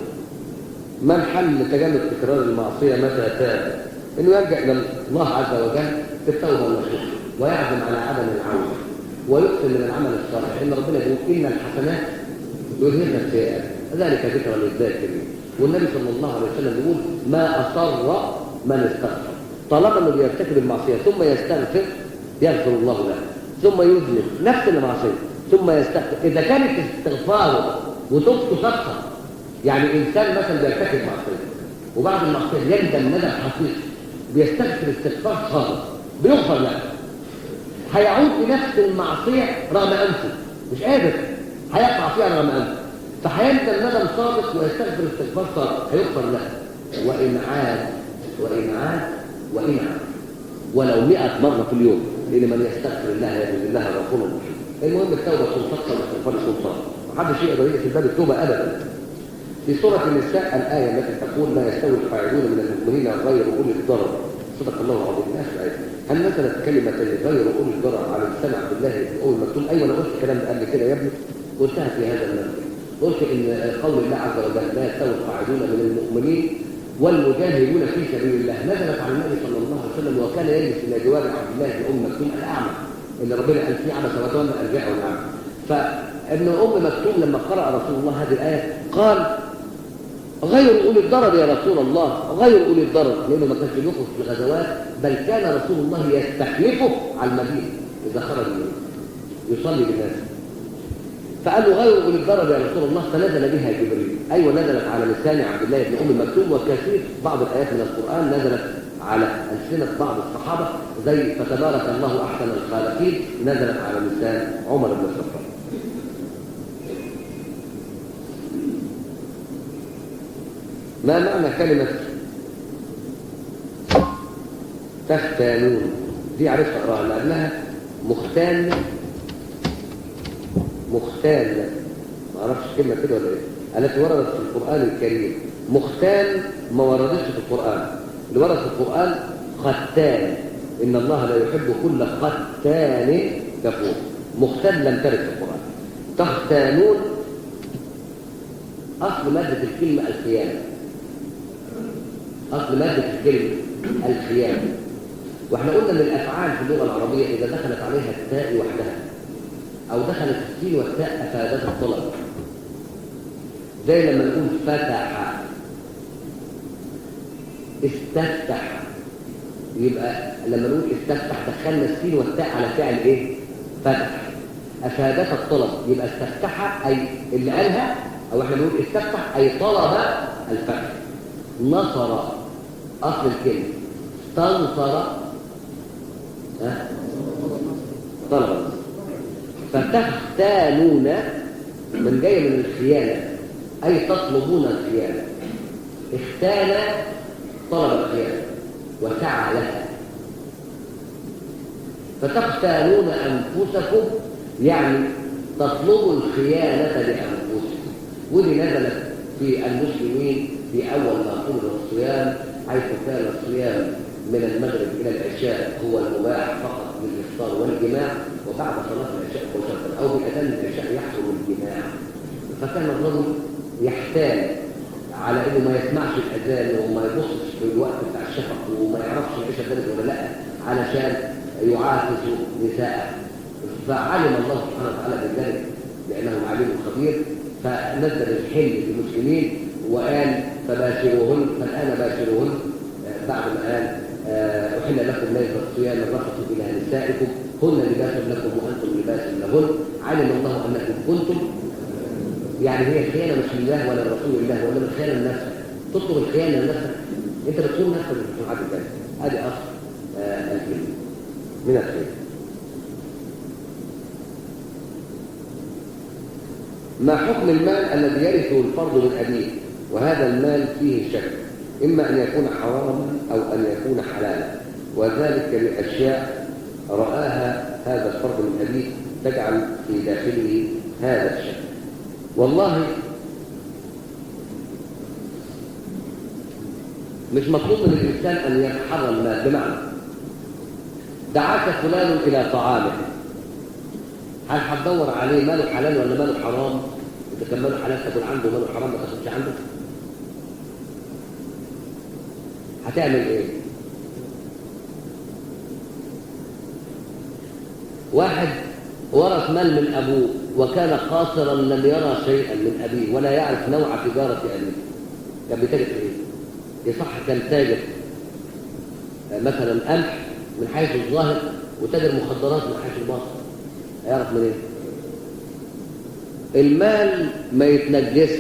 ما الحل لتجنب تكرار المعصية متى تاب؟ إنه يرجع إلى الله عز وجل بالتوبة والنصوح ويعزم على عدم العودة ويكثر من العمل الصالح، إن ربنا يقول إن الحسنات يذهبن السيئات ذلك ذكرى للذاكرين. والنبي صلى الله عليه وسلم يقول ما أصر من استغفر. طالما انه بيرتكب المعصيه ثم يستغفر يغفر الله له، ثم يذنب نفس المعصيه ثم يستغفر. اذا كانت استغفاره وتوبته صدقه، يعني انسان مثلا بيرتكب معصيه وبعد المعصيه يندم ندم حقيقي بيستغفر استغفار صادق بيغفر له، هيعود لنفس المعصيه رغم انفه، مش قادر هيقع فيها رغم انفه، فهيندم ندم صادق ويستغفر استغفار صادق هيغفر له. وإن عاد ولو 100 مرة في اليوم، لأن من يستغفر الله يجد الله غفور رحيم. المهم التوبة سلطة والاستغفار سلطان، محدش يقدر يقفل باب التوبة أبدا. في سورة النساء الآية التي تقول ما يستوي القاعدون من المؤمنين غير أولي الضرر، صدق الله العظيم. الآية هل نزلت كلمة غير أولي الضرر على لسان عبد الله بن أم مكتوم؟ أيوة أنا قلت الكلام ده قبل كده يا ابني، قلتها في هذا المنزل. قلت إن قول الله عز وجل لا يستوي القاعدون من المؤمنين والمجاهدون في سبيل الله نزلت على النبي صلى الله عليه وسلم، وكان يجلس الى جوار عبد الله بن ام مكتوم الاعمى اللي ربنا قال فيه عبس وتولى ان جاءه الاعمى. فابن ام مكتوم لما قرأ رسول الله هذه الايه قال غير اولي الضرر يا رسول الله، غير اولي الضرر، لانه ما كانش يخرج في الغزوات، بل كان رسول الله يستخلفه على المدينه اذا خرج يصلي بالناس، فقال له غير أولي الضرر يا رسول الله، فنزل بها جبريل. أيوة نزلت على لسان عبد الله بن أم مكتوم، وكثير بعض الآيات من القرآن نزلت على ألسنة بعض الصحابة زي فتبارك الله أحسن الخالقين نزلت على لسان عمر بن الخطاب. ما معنى كلمة تختانون؟ دي عرفت أقراها لأنها مختان، ما اعرفش كلمه كده ولا ايه، التي وردت في القران الكريم. مختان ما وردتش في القران، اللي ورد في القران ختان، ان الله لا يحب كل ختان كفور. مختان لم ترد في القران. تختانون اصل ماده الكلمه الخيانه، اصل ماده الكلمه الخيانه. واحنا قلنا ان الافعال في اللغه العربيه اذا دخلت عليها التاء وحدها أو دخلت السين والتاء أفادت الطلب، زي لما نقول فتح، استفتح، يبقى لما نقول استفتح دخلنا السين والتاء على فعل إيه؟ فتح. أفادت الطلب، يبقى استفتح أي اللي قالها، أو احنا بنقول استفتح أي طلب الفتح. نصر أصل الكلمة، استنصر طلب. فتختانون من جاي من الخيانة، أي تطلبون الخيانة. اختان طلب الخيانة وسعى لها. فتختانون أنفسكم يعني تطلبوا الخيانة لأنفسكم. ودي نزلت في المسلمين في أول ما فرض الصيام، حيث كان الصيام من المغرب إلى العشاء هو المباح فقط للإفطار والجماع، وبعد صلاة العشاء مباشرة أو بأذان العشاء يحصل الجماع. فكان الرجل يحتاج على إنه ما يسمعش الأذان وما يبصش في الوقت بتاع الشفق وما يعرفش العشاء بدري ولا لا، علشان يعاكس نساءه. فعلم الله سبحانه وتعالى بذلك لأنه عليم خبير، فنزل الحل للمسلمين وقال فباشروهن، فالآن باشروهن بعد ما قال أحل لكم ليلة الصيام الرفث إلى نسائكم هن لباس لكم وأنتم لباس لهن. علم الله أنكم كنتم، يعني هي الخيانة مش لله ولا لرسول الله ولا الخيانة لنفسك. تطلب الخيانة لنفسك، أنت بتكون نفسك في حد ذلك. هذه أصل الكلمة من الخيانة. ما حكم المال الذي يرثه الفرد من أبيه وهذا المال فيه شك، إما أن يكون حراما أو أن يكون حلالا، وذلك لأشياء رآها هذا الفرد من أبيه تجعل في داخله هذا الشك. والله مش مطلوب من الإنسان أن يتحرى المال، بمعنى دعاك فلان إلى طعامه، هل هتدور عليه ماله حلال ولا ماله حرام؟ إذا كان ماله حلال تاكل عنده، ماله حرام ما تاكلش عنده. هتعمل إيه؟ واحد ورث مال من أبوه وكان قاصرا لم يرى شيئا من أبيه ولا يعرف نوع تجارة أبيه، كان بيتاجر في إيه؟ يصح كان تاجر مثلا قمح من حيث الظاهر وتاجر مخدرات من حيث الباطن، هيعرف من ايه؟ المال ما يتنجس،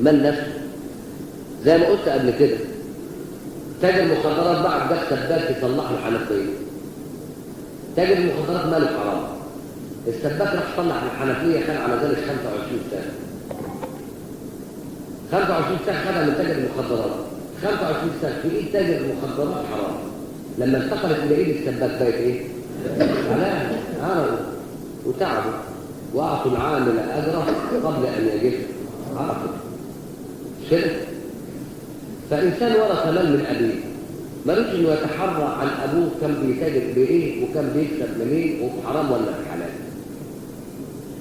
مال نفسه. زي ما قلت قبل كده، تاجر مخدرات بعد ده سباك يصلح له حنفيه. تاجر المخدرات ماله حرام، السباك راح يصلح الحنفيه كان على ذلك 25 سنه. 25 سنه خدها من تاجر المخدرات، 25 سنه في ايد تاجر المخدرات حرام. لما انتقلت الى ايد السباك بقت ايه؟ حلال. عرفوا وتعبوا واعطوا العامل اجره قبل ان يجد عرفوا شرك. فانسان ورث مال من ابيه ما رضيش انه يتحرى عن ابوه كان بيتاجر بايه وكان بيكسب منين وحرام ولا حلال.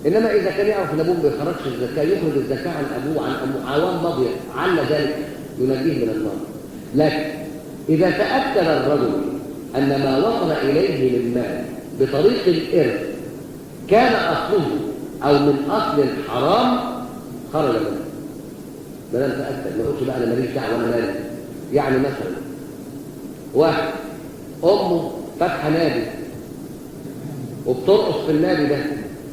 انما اذا كان يعرف ان ابوه ما بيخرجش الزكاه يخرج الزكاه عن ابوه عن عوام ماضيه عل ذلك ينجيه من النار. لكن اذا تاكد الرجل ان ما وصل اليه من مال بطريق الارث كان اصله او من اصل الحرام خرج منه. ما لم تاكد ما قلتش بقى انا ماليش دعوه ولا مالي. يعني مثلا واحد امه فاتحه نادي وبترقص في النادي ده،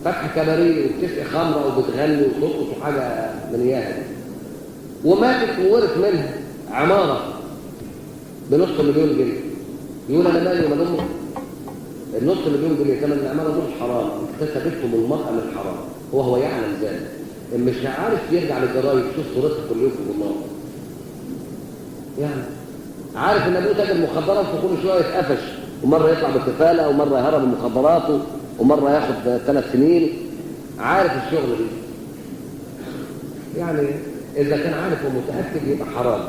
فاتحه كباريه وبتسقي خمره وبتغني وترقص وحاجه من اياها دي، وماتت وورث منها عماره بنص مليون جنيه. يقول انا مالي وما امه؟ النص مليون جنيه ثمن العماره دول حرام، اكتسبتهم المراه من حرام، وهو يعلم ذلك. مش عارف يرجع للجرايد يشوف صورتها كل يوم في النار. يعني عارف ان ابوه تاجر مخدرات وكل شويه يتقفش، ومره يطلع بالكفاله ومره يهرب من مخدراته ومره ياخد 3 سنين. عارف الشغل دي. يعني اذا كان عارف ومتاكد يبقى حرام.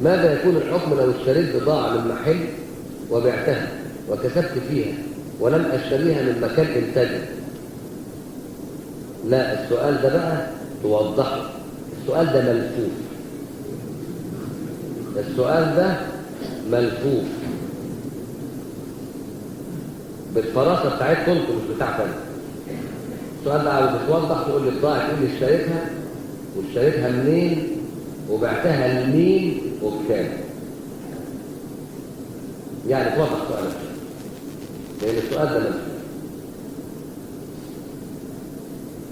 ماذا يكون الحكم لو اشتريت بضاعه من محل وبعتها وكسبت فيها ولم اشتريها من مكان انتاجها؟ لا، السؤال ده بقى توضحه. السؤال ده ملفوف. السؤال ده ملفوف بالفراسه بتاعتكم انتوا مش بتاعتنا. السؤال ده عاوز توضح، تقول لي البضاعه ايه اللي اشتريتها واشتريتها منين وبعتها لمين وبكام؟ يعني توضح سؤالك، لأن السؤال ده منفوس.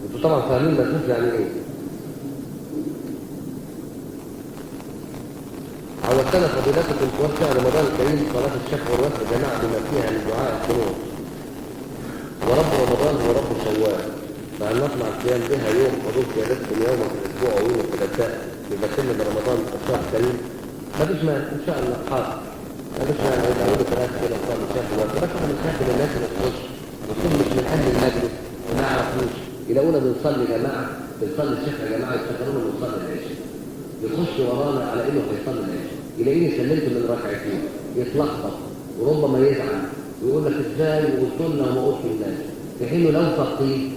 انتوا طبعا فاهمين منفوس يعني ايه؟ عودتنا فضيلتكم توسع رمضان الكريم صلاة الشفع والوتر جماعة بما فيها من دعاء القنوت، ورب رمضان هو رب شوال، فهل نطلع القيام بها يوم حضور قيادتكم يوما في الاسبوع ويوم الثلاثاء يبتل رمضان الشهر الكريم؟ ما فيش مانع ان شاء الله. حاضر، ما فيش مانع. اذا اول ثلاثة كده صلاه الشفع والوتر، بس احنا بنخاف الناس اللي تخش وتكون مش من اهل المجلس وما يعرفوش، يلاقونا بنصلي جماعه، بنصلي الشفع يا جماعه، يفتكرونا بنصلي العشاء، يخش ورانا على انه هيصلي العشاء، يلاقيني سلمت من ركعتين، يتلخبط وربما يزعل ويقول لك ازاي وقلت لنا وما قلت للناس، في حين لو فقيه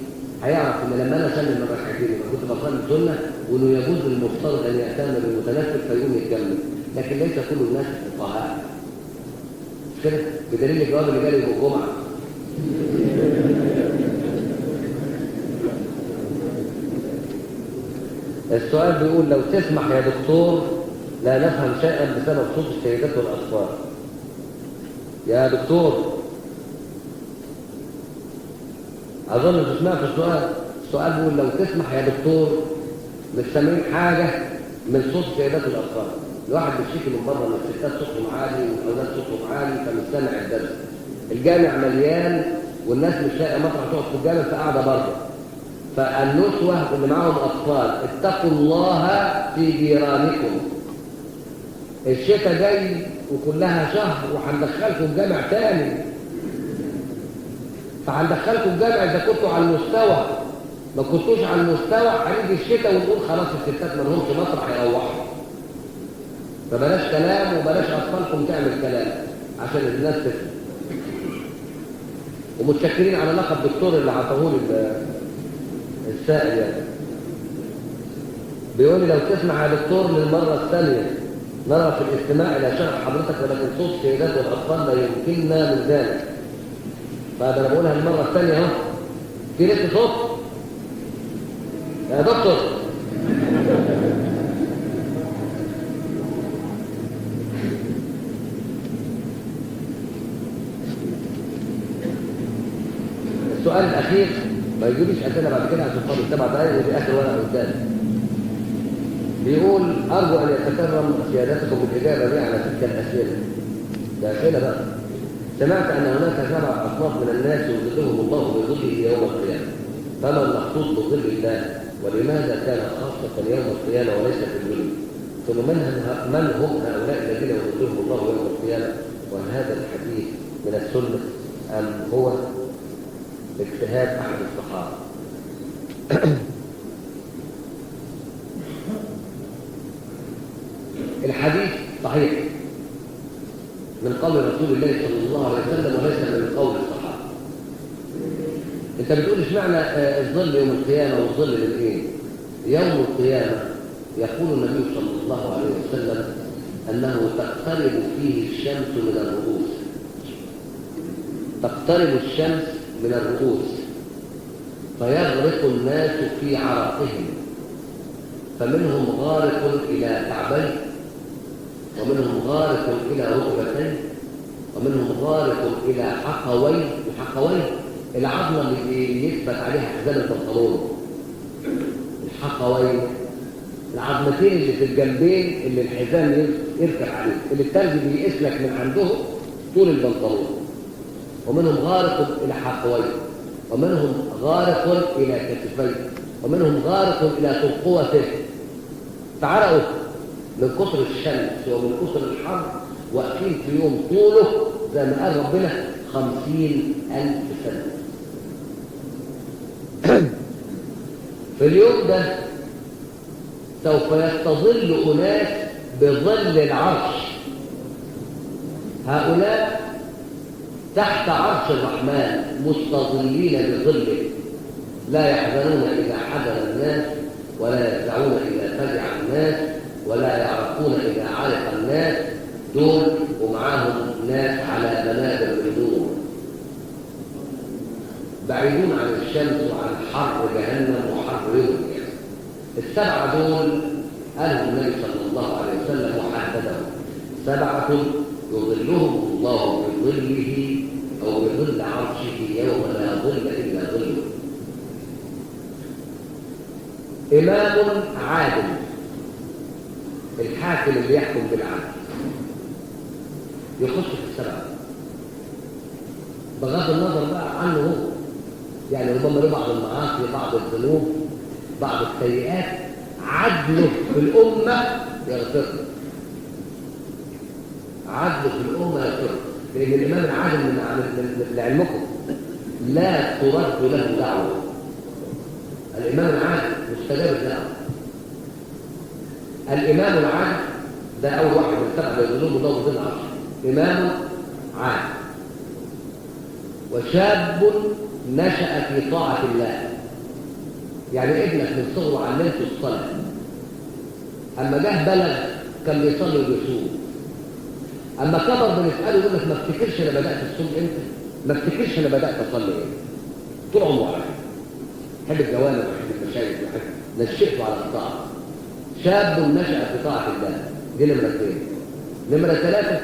هيعرف ان لما انا اسلم من ركعتين يبقى كنت بصلي سنه، وانه يجوز للمفترض ان يهتم بالمتنفل فيقوم يكمل، لكن ليس كل الناس فقهاء. مش كده؟ بدليل الجواب اللي جالي يوم الجمعه. السؤال بيقول لو تسمح يا دكتور لا نفهم شيئا بسبب صوت السيدات والاطفال. يا دكتور اظن انت سمعت السؤال بيقول لو تسمح يا دكتور مش سامعين حاجه من صوت السيدات والاطفال. الواحد بيشتكي من بره ان الستات صوتهم عالي والاولاد صوتهم عالي فمش سامع الدرس. الجامع مليان والناس مش لاقيه مطرح تقعد في الجامع فقاعده بره. فالنسوة اللي معهم أطفال اتقوا الله في جيرانكم. الشتاء جاي وكلها شهر وهندخلكم جامع تاني، فهندخلكم جامع إذا كنتوا على المستوى. ما كنتوش على المستوى هنيجي الشتاء ونقول خلاص الستات ما لهمش مطرح يروحوا. فبلاش كلام وبلاش أطفالكم تعمل كلام عشان الناس تفهم. ومتشكرين على لقب دكتور اللي عطاهولي السائل يعني. بيقول لي لو تسمع يا دكتور للمرة الثانية نرى في الاستماع إلى شرح حضرتك ولكن صوت السيدات والأطفال لا يمكننا من ذلك. فهذا أنا بقولها المرة الثانية أهو. في لسه صوت؟ يا دكتور السؤال الأخير ما يجيبش أسئلة بعد كده عشان فاضل 7 دقايق ودي آخر ورقة قدامي. بيقول أرجو أن يتكرم سيادتكم بالإجابة لي على تلك الأسئلة. ده أسئلة بقى. سمعت أن هناك 7 أصناف من الناس يظلهم الله بظله يوم القيامة، فما المخصوص بظل الله؟ ولماذا كان خاصة يوم القيامة وليس في الظل؟ ثم من هم هؤلاء الذين يظلهم الله يوم القيامة؟ وهل هذا الحديث من السنة أم هو اجتهاد أحد الصحابة؟ الحديث صحيح من قول رسول الله صلى الله عليه وسلم وليس من قول الصحابة. انت بتقول اشمعنى الظل يوم القيامة والظل من ايه؟ يوم القيامة يقول النبي صلى الله عليه وسلم أنه تقترب فيه الشمس من الرؤوس. تقترب الشمس من الرؤوس فيغرق الناس في عرقهم، فمنهم غارق إلى كعبيه، ومنهم غارق إلى ركبتيه، ومنهم غارق إلى حقويه. الحقويه العظمة اللي يثبت عليها حزام البنطلون. الحقويه العظمتين اللي في الجنبين اللي الحزام يركب عليه، اللي التلج بيقيس لك من عنده طول البنطلون. ومنهم غارق إلى حقويه، ومنهم غارق إلى كتفيه، ومنهم غارق إلى ترقوته. فعرقوا من كثر الشمس ومن كثر الحر واقفين في يوم طوله زي ما قال ربنا 50,000 سنة. في اليوم ده سوف يستظل أناس بظل العرش. هؤلاء تحت عرش الرحمن مستظلين بظله، لا يحزنون إذا حزن الناس، ولا يفزعون إذا فزع الناس، ولا يعرفون إذا عرف الناس. دول ومعاهم ناس على منابر النور بعيدون عن الشمس وعن حر جهنم وحر يوم القيامة. ال7 دول قاله النبي صلى الله عليه وسلم وحددهم: 7 يظلهم الله بظله أو بظل عرشه يوم لا ظل إلا ظله. إمام عادل، الحاكم اللي يحكم بالعدل يخش في 7، بغض النظر بقى عنه هو، يعني ربما له بعض المعاصي، بعض الذنوب، بعض السيئات، عدله في الأمة يغفر له. عدله في الأمة يغفر له، لأن الإمام العادل لعلمكم لا ترد له دعوة. الإمام العادل مستجاب الدعوة. الإمام العادل ده أول واحد من 7 يظلمه الله بظل عرشه، إمام عادل. وشاب نشأ في طاعة الله، يعني ابنك من صغره علمته الصلاة، أما جه بلغ كان بيصلي وبيصوم، أما كبر بنسأله يقول لك: ما افتكرش أنا بدأت الصوم إمتى؟ ما افتكرش أنا بدأت أصلي إمتى؟ طول عمره على كده، يحب الجوامع ويحب المشايخ ويحب نشأته على الطاعة. شاب نشأ في طاعة الله، دي نمرة 2. نمرة 3: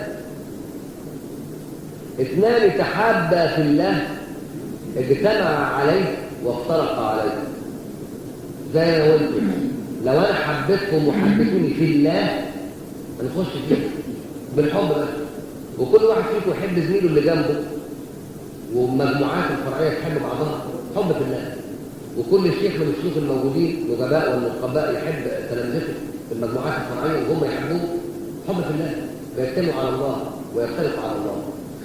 2 تحابا في الله اجتمع عليه وافترق عليه. زي ما قلت، لو انا حبيتكم وحبيتوني في الله هنخش فيه بالحب بس، وكل واحد فيكم يحب زميله اللي جنبه، والمجموعات الفرعيه تحب بعضها حب في الله، وكل شيخ من الشيوخ الموجودين نجباء والنقباء يحب تلامذته في المجموعات الفرعيه وهم يحبوه حب في الله، فيجتمعوا على الله ويفترقوا على الله.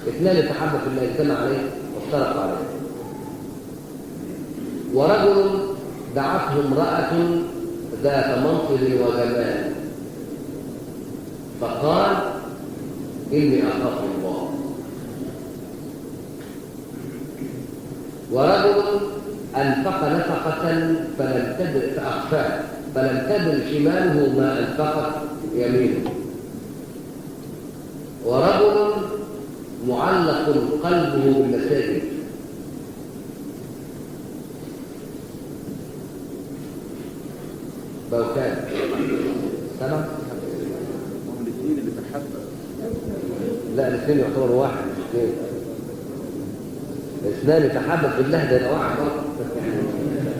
2 تحابا في الله اجتمع عليه وافترق عليه. ورجل دعته امرأة ذات منصب وجمال فقال: إني أخاف الله. ورجل أنفق نفقة فأخفاها فلم تدر شماله ما أنفقت يمينه. ورجل معلق قلبه بالمساجد. بوكان 7. هم الاثنين اللي تحبوا. لا، الاثنين يعتبروا واحد، مش 2. 2 تحبب في الله ده واحد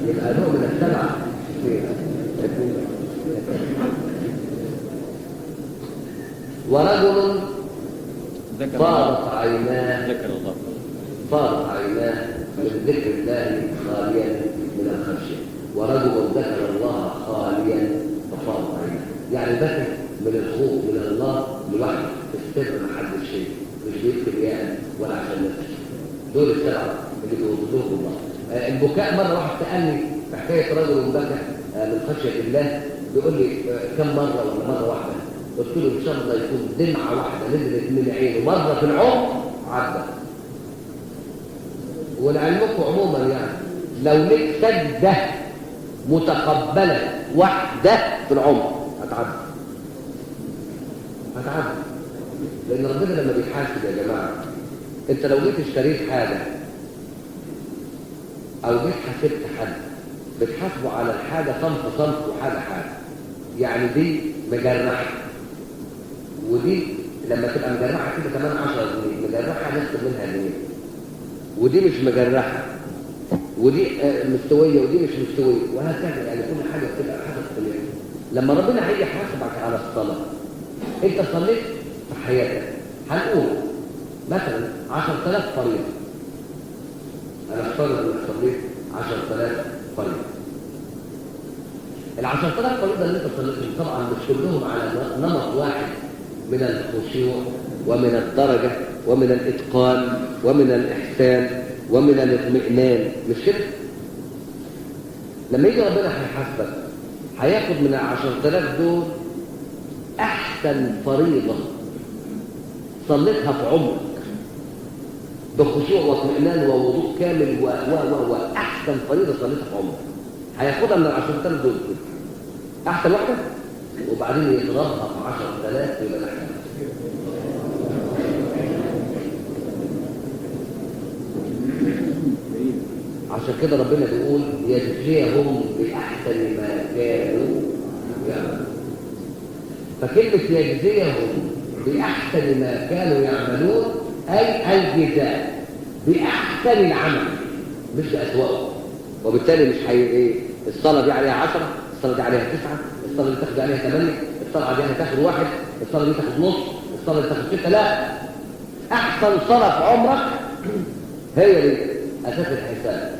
يبقى نوع من 7. ورجل فاضت عيناه من ذكر الله خاليا من الخشيه. ورجل ذكر الله خاليا ففاضت عيناه، يعني بكى من الخوف من الله لوحده في السر ما حدش شيء، مش بيكتب يعني ولا عشان نفسه. دول 7 اللي بيوضوهم الله. البكاء مره واحد سالني في حكايه رجل بكى من خشيه الله، بيقول لي: كم مره ولا مره واحده؟ قلت له: ان شاء الله يكون دمعه واحده نزلت من عينه مره في العمر عدى. ولعلمكم عموما يعني لو لك سجده متقبله واحده في العمر هتعدي. لان ربنا لما بيحاسب يا جماعه، انت لو جيت اشتريت حاجه او جيت حاسبت حد بتحاسبه على الحاجه صنف وحاجه حاجه. يعني دي مجرحه، ودي لما تبقى مجرحه كده كمان 10 جنيه، مجرحه نكتب منها جنيه، ودي مش مجرحه، ودي مستويه ودي مش مستويه، وهكذا. يعني كل حاجه بتبقى حاجه مختلفه. لما ربنا هيجي يحاسبك على الصلاه، انت صليت في حياتك، هنقول مثلا 10,000 فريضه، انا افترض انك صليت 10,000 فريضه. ال 10,000 فريضه اللي انت صليتهم طبعا مش كلهم على نمط واحد من الخشوع ومن الدرجه ومن الاتقان ومن الاحسان ومن الاطمئنان، مش كده؟ لما يجي ربنا هيحاسبك هياخد من 10,000 دول احسن فريضه صليتها في عمرك بخشوع واطمئنان ووضوء كامل واحسن فريضه صليتها في عمرك، هياخدها من 10,000 دول احسن واحده، وبعدين يضربها في 10,000 يبقى الاحسن. عشان كده ربنا بيقول: يجزيهم باحسن ما كانوا يعملون. فكلمة يجزيهم بأحسن ما كانوا يعملون أي الجزاء بأحسن العمل مش بأسوأه. وبالتالي مش ايه الصلاة دي عليها 10، الصلاة دي عليها 9، الصلاة دي تاخد عليها 8، الصلاة دي تاخد 1، الصلاة دي تاخد نص، الصلاة دي تاخد 6. لا، أحسن صلاة في عمرك هي دي أساس الحساب.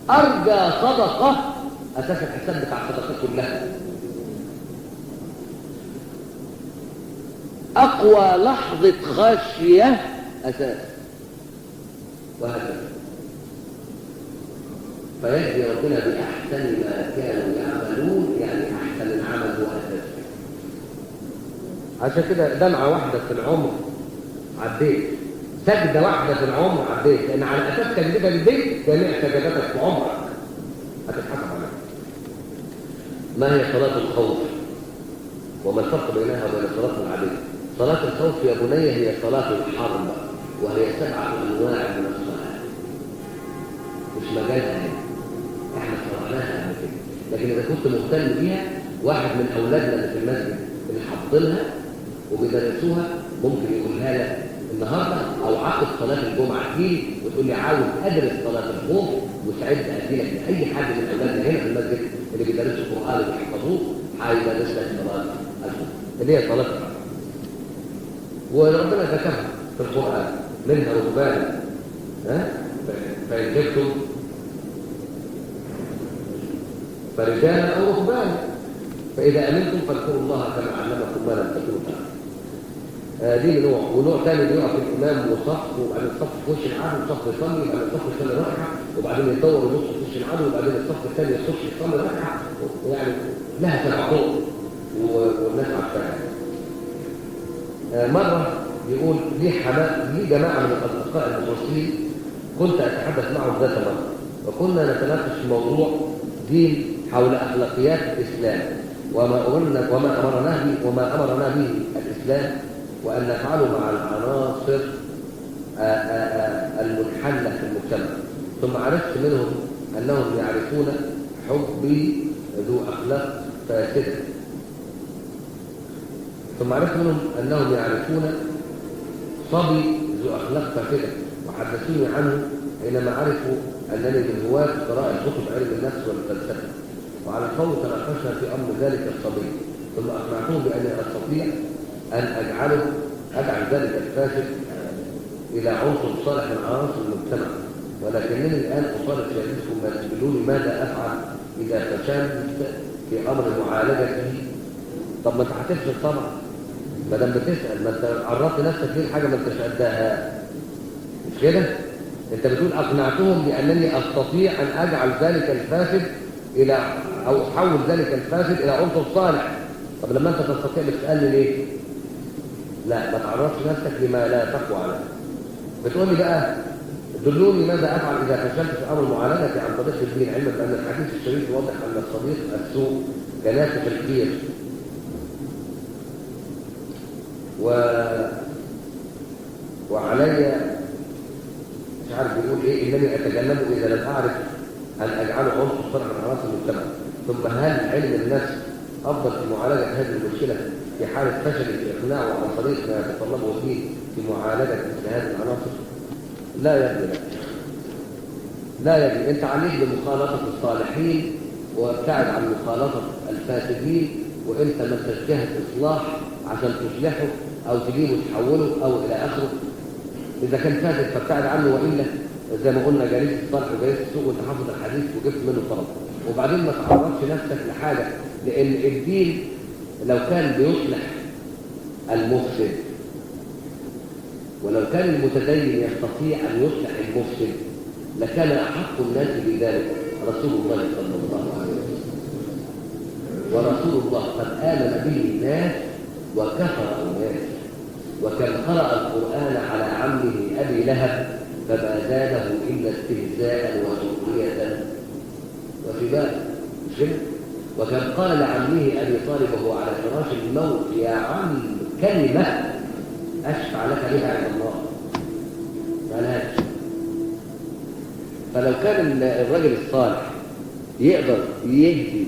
أرجى صدقة أساس الحساب بتاع الصدقات كلها. أقوى لحظة خشية أساس، وهكذا. فيجزي ربنا بأحسن ما كانوا يعملون، يعني أحسن العمل هو أساس. عشان كده دمعة واحدة في العمر عديت، سجدة واحدة في العمر عديت، لأن على أساس سجدتك دي جميع سجداتك في عمرك هتتحسب عليها. ما هي صلاة الخوف؟ وما الفرق بينها وبين الصلاة العادية؟ صلاة الخوف يا بني هي صلاة الحرب، وهي 7 أنواع من الصلاة، مش مجالها هنا، احنا صرعناها قبل كده. لكن إذا كنت مهتم بيها، واحد من أولادنا اللي في المسجد اللي حافظينها وبيدرسوها ممكن يقولها لك النهارده او عقب صلاه الجمعه تجيلي وتقول لي عاوز ادرس صلاه الخوف، مستعد ادي لك لاي حد من اولادنا هنا في المسجد اللي بيدرسوا القران وبيحفظوه هيدرس لك صلاه الخوف اللي هي صلاه الخوف. وربنا ذكرها في القران منها رهبان فإن خفتم فرجالا او رهبانا فاذا امنتم فاذكروا الله كما علمكم ما لم تكونوا تعلمون. دي نوع. ونوع ثاني بيقف الامام وصف، وبعدين الصف في وش العدو وصف يصلي، وبعدين الصف يصلي ركعه، وبعدين يدور ونص في وش العدو، وبعدين الصف الثاني يخش يصلي ركعه، يعني لها تبعات والناس عارفاها. مره يقول لي جماعه من الاصدقاء المخلصين كنت اتحدث معهم ذات مره، وكنا نتناقش في موضوع دين حول اخلاقيات الاسلام وما امرنا به الاسلام وأن نفعله مع العناصر المنحلة في المجتمع. ثم عرفت منهم أنهم يعرفون حبي ذو أخلاق فاسدة، ثم عرفت منهم أنهم يعرفون صبي ذو أخلاق فاسدة، وحدثوني عنه حينما عرفوا أنني من هواة قراءة كتب علم النفس والفلسفة. وعلى القول تناقشنا في أمر ذلك الصبي، ثم أقنعتهم بأني أستطيع أن أجعل ذلك الفاسد إلى عنصر صالح من عناصر المجتمع، ولكنني الآن أطالب سيادتكم ما تسألوني ماذا أفعل إذا فشلت في أمر معالجته. طب ما أنت هتفشل طبعا ما دام بتسأل، ما أنت عرضت نفسك ليه حاجة ما أنتش قدها، مش كده؟ أنت بتقول أقنعتهم بأنني أستطيع أن أجعل ذلك الفاسد أو أحول ذلك الفاسد إلى عنصر صالح. طب لما أنت تستطيع بتسألني ليه؟ لا، ما تعرضش نفسك لما لا تقوى عليه. بتقول لي بقى دلوني ماذا افعل اذا فشلت في امر معالجتي عن طريق الدين، علما بان الحديث الشريف يوضح ان الصديق السوء كناسف الخير. وعلي مش عارف بيقول ايه، انني اتجنبه اذا لم اعرف ان اجعله عنصر صالح من عناصر المجتمع. ثم هل علم النفس افضل في معالجه هذه المشكله في حالة فشل في إقناعه عن طريق ما يتطلبه فيه في معالجة مثل هذه العناصر؟ لا يجري لك، لا يجري. أنت عليك بمخالطة الصالحين وابتعد عن مخالطة الفاسدين، وأنت ما تجتهد إصلاح عشان تصلحه أو تجيبه تحوله أو إلى آخره. إذا كان فاسد فابتعد عنه، وإلا زي ما قلنا جالس الصالح وجالس السوق وأنت حافظ الحديث وجبت منه طلب. وبعدين ما تعرضش نفسك لحاجة، لأن الدين لو كان بيصلح المفسد، ولو كان المتدين يستطيع أن يصلح المفسد، لكان أحق الناس بذلك رسول الله صلى الله عليه وسلم. ورسول الله قد آمن به الناس وكفر الناس، وكم قرأ القرآن على عمه أبي لهب فما زاده إلا استهزاء وسخرية وسباء. وكم قال لعمه أبي طالب وهو على فراش الموت يا عم كلمة أشفع لك بها عند الله، فلاش. فلو كان الرجل الصالح يقدر يهدي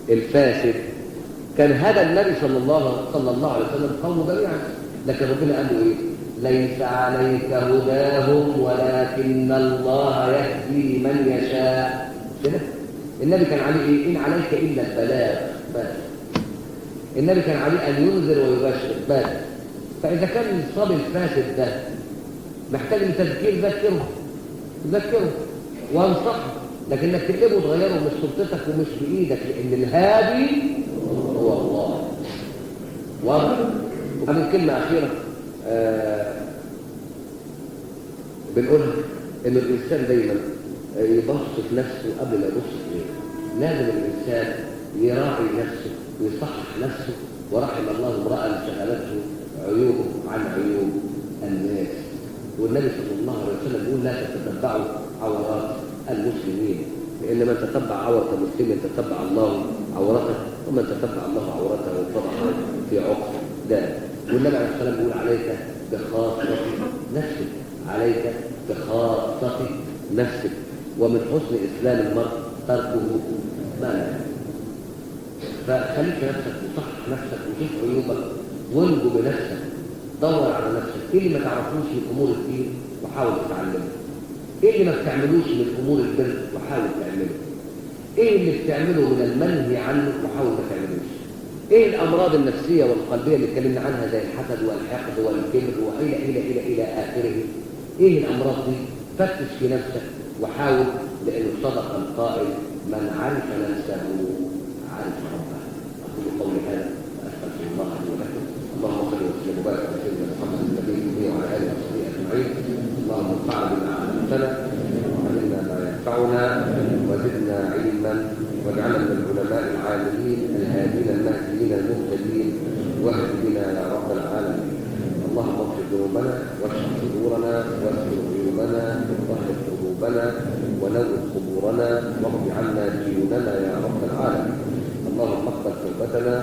الفاسد كان هدى النبي صلى الله عليه وسلم قومه جميعا، لكن ربنا قال له ايه؟ ليس عليك هداهم ولكن الله يهدي من يشاء. كده النبي كان عليه ايه؟ ان عليك الا البلاغ بس. النبي كان عليه ان ينذر ويبشر بس. فاذا كان الصبي الفاسد ده محتاج لتذكير، ذكره وانصحه، لكن انك تقلبه وتغيره مش سلطتك ومش بايدك، لان الهادي هو الله. واضح؟ ومن كلمه اخيره بنقولها، ان الانسان دايما يبص في نفسه قبل ما يبص في غيره. لازم الانسان يراعي نفسه ويصحح نفسه، ورحم الله امرأ شغلته عيوبه عن عيوب الناس. والنبي صلى الله عليه وسلم يقول لا تتتبعوا عورات المسلمين، لان من تتبع عورة مسلم تتبع الله عورته، ومن تتبع الله عورته فضحه في عقر ذلك. والنبي عليه الصلاه والسلام يقول عليك بخاصة نفسك، عليك بخاصة نفسك، ومن حسن اسلام المرء تركه ما لا يعنيه. فخليك نفسك وصحح نفسك وشوف عيوبك وانجو بنفسك، دور على نفسك. ايه اللي ما تعرفوش من امور الدين وحاول تتعلمه، ايه اللي ما بتعملوش من امور البر وحاول تعمله، ايه اللي بتعمله من المنهي عنه وحاول ما تعملوش، ايه الامراض النفسيه والقلبيه اللي اتكلمنا عنها زي الحسد والحقد والكبر والى الى الى الى اخره. ايه الامراض دي؟ فتش في نفسك وحاول، لانه صدق القائل من عرف نفسه عرف ربه. اقول قولي هذا واستغفر الله لي ولكم. اللهم صل وسلم وبارك على سيدنا محمد النبي وعلى اله وصحبه اجمعين. اللهم انفعنا بما علمتنا وعلمنا ما ينفعنا وزدنا علما، واجعلنا من العلماء العاملين الهادين المهديين المهتدين، واهد بنا يا رب العالمين. اللهم اغفر ذنوبنا واشرح صدورنا واستر عيوبنا وطهر قلوبنا ونور قبورنا واغفر عنا ديوننا يا رب العالمين. اللهم اقبل توبتنا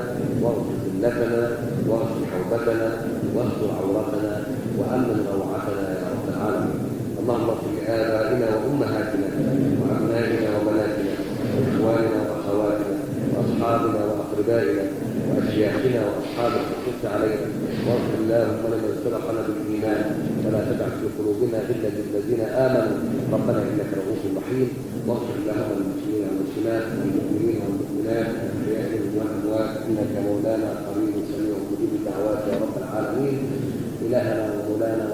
واغفر ذلتنا واغفر حوبتنا واستر عورتنا وامن روعتنا يا رب العالمين. اللهم اغفر لآبائنا وامهاتنا وابنائنا وبناتنا واخواننا واخواتنا واصحابنا واقربائنا واشياخنا واصحاب الحقوق علينا، واغفر اللهم لمن سبقنا بالايمان ولا تدع في قلوبنا غلا للذين امنوا ربنا انك رؤوف رحيم. واغفر اللهم للمسلمين والمسلمات والمؤمنين والمؤمنات والاحياء والاموات انك مولانا قريب سميع مجيب الدعوات يا رب العالمين. الهنا ومولانا